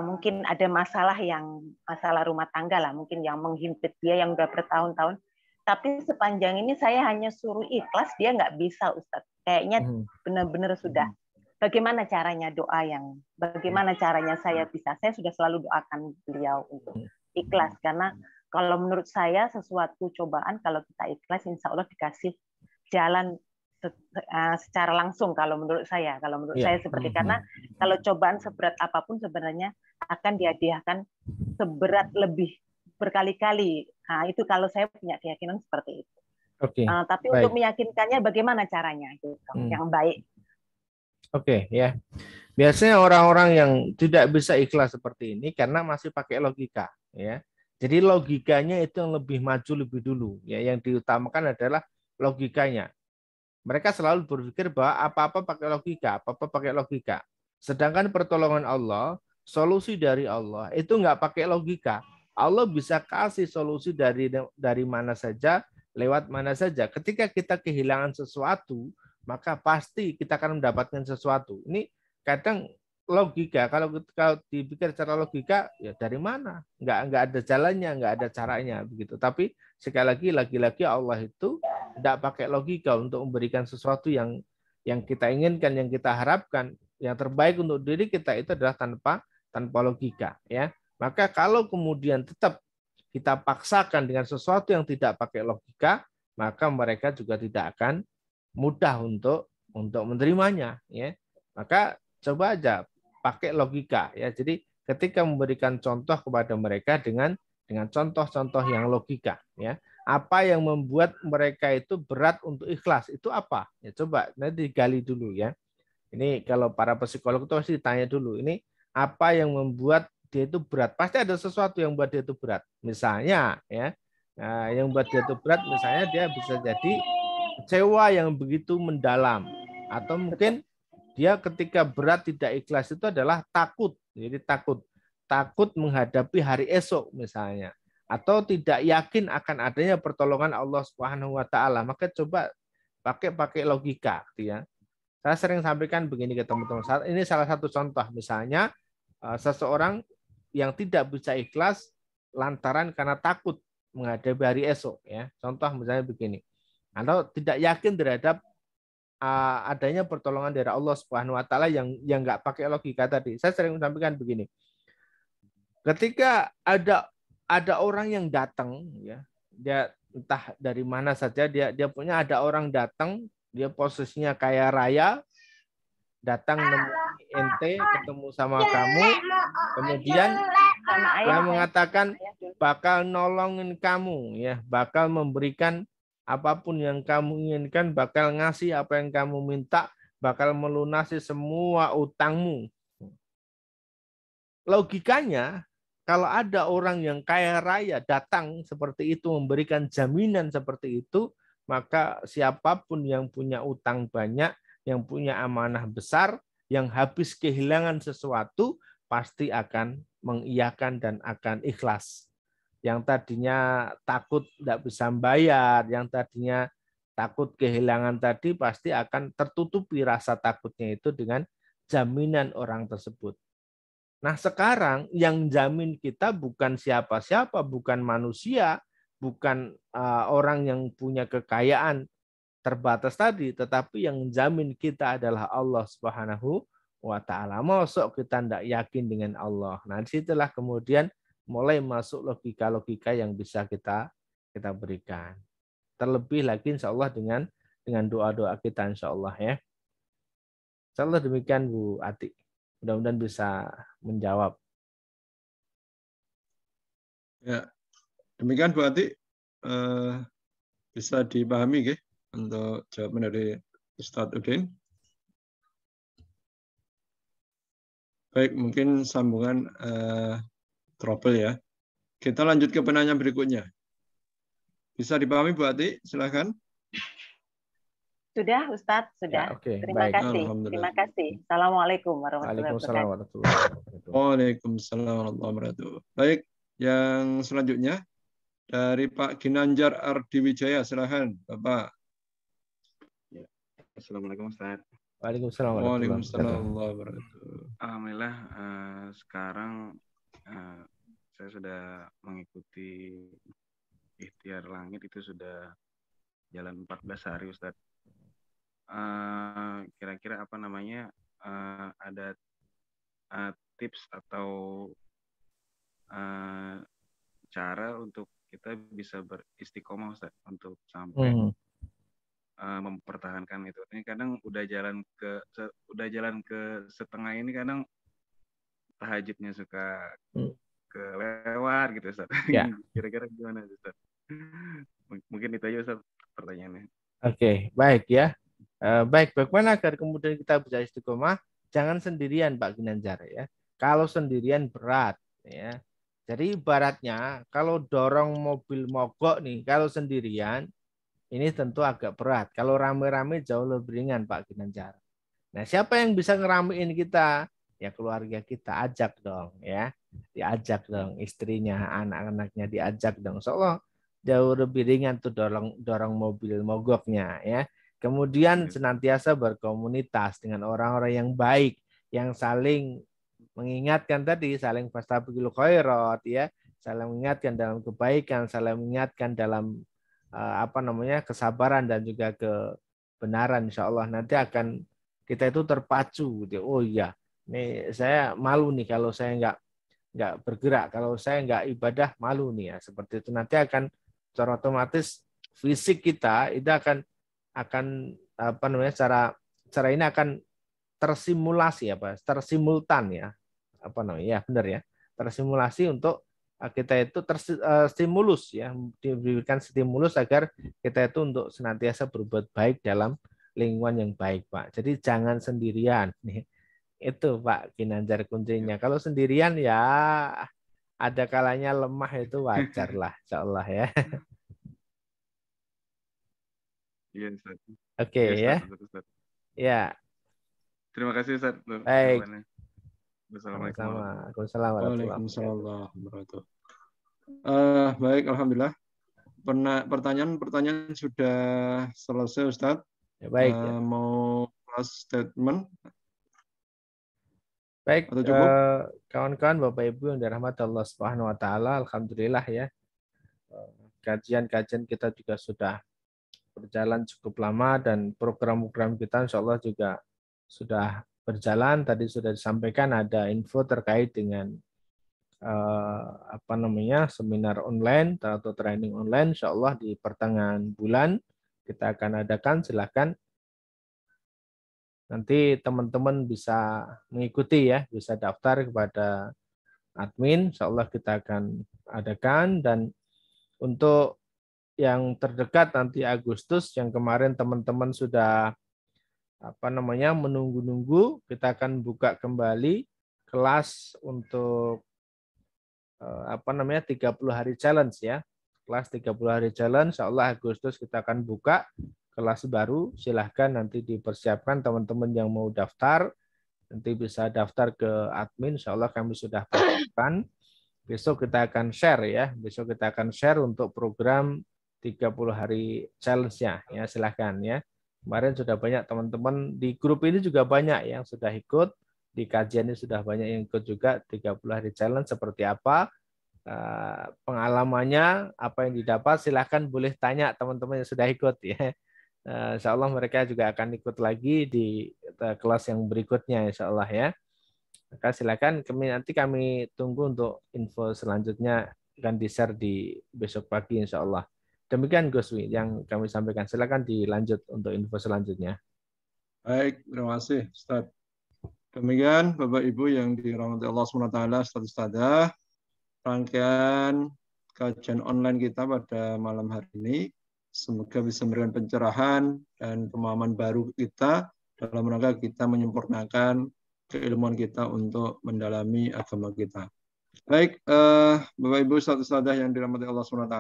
mungkin ada masalah rumah tangga lah, mungkin yang menghimpit dia yang udah bertahun-tahun. Tapi sepanjang ini saya hanya suruh ikhlas, dia nggak bisa, Ustadz. Kayaknya benar-benar sudah. Bagaimana caranya bagaimana caranya saya bisa? Saya sudah selalu doakan beliau untuk ikhlas, karena kalau menurut saya sesuatu cobaan kalau kita ikhlas, insya Allah dikasih jalan secara langsung. Kalau menurut saya seperti, karena kalau cobaan seberat apapun sebenarnya akan dihadiahkan seberat lebih berkali-kali. Nah, itu kalau saya punya keyakinan seperti itu. Tapi untuk meyakinkannya bagaimana caranya itu yang baik? Ya. Biasanya orang-orang yang tidak bisa ikhlas seperti ini karena masih pakai logika, ya. Jadi logikanya itu yang lebih maju lebih dulu, ya. Yang diutamakan adalah logikanya. Mereka selalu berpikir bahwa apa-apa pakai logika, apa-apa pakai logika. Sedangkan pertolongan Allah, solusi dari Allah itu nggak pakai logika. Allah bisa kasih solusi dari mana saja, lewat mana saja. Ketika kita kehilangan sesuatu, maka pasti kita akan mendapatkan sesuatu. Ini kadang logika, kalau dipikir secara logika, ya dari mana? Nggak ada jalannya, nggak ada caranya begitu. Tapi sekali lagi Allah itu tidak pakai logika untuk memberikan sesuatu yang kita inginkan, yang kita harapkan, yang terbaik untuk diri kita itu adalah tanpa logika, ya. Maka kalau kemudian tetap kita paksakan dengan sesuatu yang tidak pakai logika, maka mereka juga tidak akan mudah untuk menerimanya, ya. Maka coba aja pakai logika, ya. Jadi ketika memberikan contoh kepada mereka dengan contoh-contoh yang logika, ya. Apa yang membuat mereka itu berat untuk ikhlas itu apa? Ya coba nanti digali dulu, ya. Ini kalau para psikolog itu pasti ditanya dulu, ini apa yang membuat dia itu berat? Pasti ada sesuatu yang membuat dia itu berat. Misalnya, ya, yang membuat dia itu berat, misalnya dia bisa jadi kecewa yang begitu mendalam, atau mungkin dia ketika berat tidak ikhlas itu adalah takut. Jadi takut menghadapi hari esok misalnya, atau tidak yakin akan adanya pertolongan Allah Subhanahu wa taala. Maka coba pakai logika, ya. Saya sering sampaikan begini ke teman-teman. Ini salah satu contoh, misalnya seseorang yang tidak bisa ikhlas lantaran karena takut menghadapi hari esok, ya. Contoh misalnya begini. Atau tidak yakin terhadap adanya pertolongan dari Allah Subhanahu wa taala yang nggak pakai logika tadi. Saya sering sampaikan begini. Ketika ada orang yang datang, ya, dia entah dari mana saja, dia punya ada orang datang, dia posisinya kaya raya, datang nemui ente, ketemu sama kamu, kemudian dia mengatakan bakal nolongin kamu, ya, bakal memberikan apapun yang kamu inginkan, bakal ngasih apa yang kamu minta, bakal melunasi semua utangmu. Logikanya, kalau ada orang yang kaya raya datang seperti itu, memberikan jaminan seperti itu, maka siapapun yang punya utang banyak, yang punya amanah besar, yang habis kehilangan sesuatu, pasti akan mengiyakan dan akan ikhlas. Yang tadinya takut tidak bisa bayar, yang tadinya takut kehilangan tadi, pasti akan tertutupi rasa takutnya itu dengan jaminan orang tersebut. Nah sekarang yang jamin kita bukan siapa-siapa, bukan manusia, bukan orang yang punya kekayaan terbatas tadi, tetapi yang jamin kita adalah Allah Subhanahu wa taala. Mosok kita tidak yakin dengan Allah. Nah disitulah kemudian mulai masuk logika-logika yang bisa kita berikan. Terlebih lagi insya Allah dengan doa-doa kita insya Allah, ya. Insya Allah demikian Bu Ati. Mudah-mudahan bisa menjawab. Ya, demikian Bu Ati. Bisa dipahami ya, untuk jawaban dari Ustadz Udin. Baik, mungkin sambungan trouble ya. Kita lanjut ke penanya berikutnya. Bisa dipahami Bu Ati? Silakan. Sudah, Ustadz, sudah. Ya, okay. Terima kasih. Terima kasih. Assalamualaikum warahmatullahi wabarakatuh. Waalaikumsalam warahmatullahi wabarakatuh. Baik, yang selanjutnya dari Pak Ginanjar Ardi Wijaya. Silakan, Bapak. Ya. Assalamualaikum, Ustaz. Waalaikumsalam warahmatullahi wabarakatuh. Waalaikumsalam warahmatullahi wabarakatuh. Alhamdulillah sekarang saya sudah mengikuti ikhtiar langit itu sudah jalan 14 hari Ustadz. Kira-kira apa namanya ada tips atau cara untuk kita bisa beristiqomah Ustadz untuk sampai mempertahankan itu. Ini kadang udah jalan ke setengah ini kadang tahajudnya suka kelewat gitu Ustaz. Ya. Kira-kira gimana Ustaz? Mungkin itu aja Ustaz pertanyaannya. Oke, baik ya. Baik, bagaimana agar kemudian kita bisa istiqomah? Jangan sendirian Pak Ginanjar ya. Kalau sendirian berat ya. Jadi ibaratnya kalau dorong mobil mogok nih, kalau sendirian ini tentu agak berat. Kalau rame-rame jauh lebih ringan Pak Ginanjar. Nah, siapa yang bisa ngeramein kita? Ya keluarga kita, ajak dong ya. Diajak dong istrinya, anak-anaknya diajak dong. Insyaallah jauh lebih ringan tuh dorong mobil mogoknya ya. Kemudian senantiasa berkomunitas dengan orang-orang yang baik, yang saling mengingatkan tadi, saling fastabiqul khairat ya, saling mengingatkan dalam kebaikan, saling mengingatkan dalam kesabaran dan juga kebenaran. Insya Allah nanti akan kita itu terpacu gitu. Oh iya, ini saya malu nih kalau saya nggak bergerak, kalau saya nggak ibadah malu nih ya. Seperti itu nanti akan secara otomatis fisik kita itu akan cara ini akan tersimulasi tersimultan ya benar ya, tersimulasi untuk kita itu terstimulus ya, diberikan stimulus agar kita itu untuk senantiasa berbuat baik dalam lingkungan yang baik Pak. Jadi jangan sendirian nih. Itu Pak Ginanjar kuncinya. Kalau sendirian ya ada kalanya lemah, itu wajar lah insyaallah ya. Iya Ustaz. Oke ya. Ya. Terima kasih Ustaz. Baik. Wassalamualaikum warahmatullahi wabarakatuh. Baik, alhamdulillah. Pertanyaan sudah selesai Ustaz. Ya, baik. Mau last statement? Baik, kawan-kawan Bapak Ibu yang dirahmati Allah Subhanahu wa taala, alhamdulillah ya. Kajian-kajian kita juga sudah berjalan cukup lama dan program-program kita insyaallah juga sudah berjalan. Tadi sudah disampaikan ada info terkait dengan seminar online atau training online insyaallah di pertengahan bulan kita akan adakan. Silakan nanti teman-teman bisa mengikuti ya, bisa daftar kepada admin, insyaallah kita akan adakan. Dan untuk yang terdekat nanti Agustus, yang kemarin teman-teman sudah menunggu-nunggu, kita akan buka kembali kelas untuk 30 hari challenge ya. Kelas 30 hari challenge, insyaallah Agustus kita akan buka kelas baru. Silahkan nanti dipersiapkan teman-teman yang mau daftar, nanti bisa daftar ke admin, insyaallah kami sudah persiapkan. Besok kita akan share ya, besok kita akan share untuk program 30 hari challenge-nya ya, silahkan ya. Kemarin sudah banyak teman-teman di grup ini juga banyak yang sudah ikut, di kajian ini sudah banyak yang ikut juga. 30 hari challenge seperti apa pengalamannya, apa yang didapat, silahkan boleh tanya teman-teman yang sudah ikut ya. Insyaallah mereka juga akan ikut lagi di kelas yang berikutnya insyaallah ya. Maka silakan nanti kami tunggu untuk info selanjutnya, akan di-share di besok pagi insyaallah. Demikian Guswi yang kami sampaikan. Silakan dilanjut untuk info selanjutnya. Baik, terima kasih Ustaz. Demikian Bapak Ibu yang dirahmati Allah SWT, Ustaz-Ustazah, rangkaian kajian online kita pada malam hari ini. Semoga bisa memberikan pencerahan dan pemahaman baru kita dalam rangka kita menyempurnakan keilmuan kita untuk mendalami agama kita. Baik, Bapak Ibu Ustaz-Ustazah yang dirahmati Allah SWT,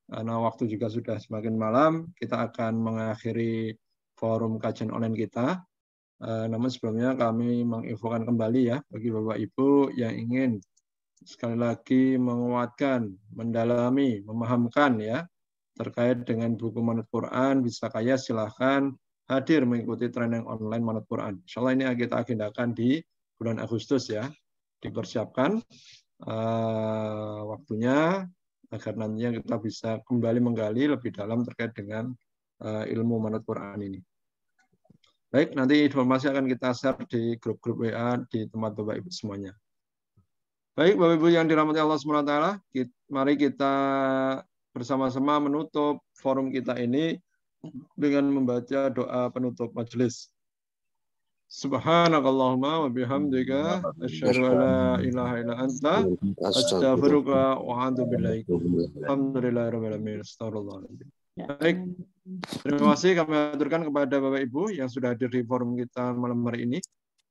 karena waktu juga sudah semakin malam, kita akan mengakhiri forum kajian online kita. Namun sebelumnya kami menginfokan kembali ya, bagi Bapak Ibu yang ingin sekali lagi menguatkan, mendalami, memahamkan ya, terkait dengan buku Manut Quran, bisa kaya silahkan hadir mengikuti training online Manut Quran. Insya Allah ini kita agendakan di bulan Agustus ya. Dipersiapkan waktunya agar nantinya kita bisa kembali menggali lebih dalam terkait dengan ilmu Manut Quran ini. Baik, nanti informasi akan kita share di grup-grup WA di tempat Bapak Ibu semuanya. Baik, Bapak Ibu yang dirahmati Allah SWT, mari kita bersama-sama menutup forum kita ini dengan membaca doa penutup majelis. Subhanakallahumma wa bihamdika asyhadu an la ilaha illa anta astaghfiruka wa atubu ilaik. Alhamdulillahirabbil alamin. Astagfirullahaladzim. Baik. Terima kasih kami aturkan kepada Bapak Ibu yang sudah hadir di forum kita malam hari ini.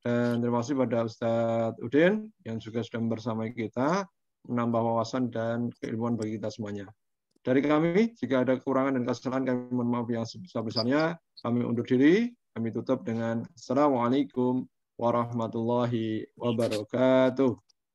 Dan terima kasih pada Ustadz Udin yang juga sudah bersama kita menambah wawasan dan keilmuan bagi kita semuanya. Dari kami, jika ada kekurangan dan kesalahan, kami mohon maaf yang sebesar-besarnya. Kami undur diri, kami tutup dengan Assalamualaikum warahmatullahi wabarakatuh.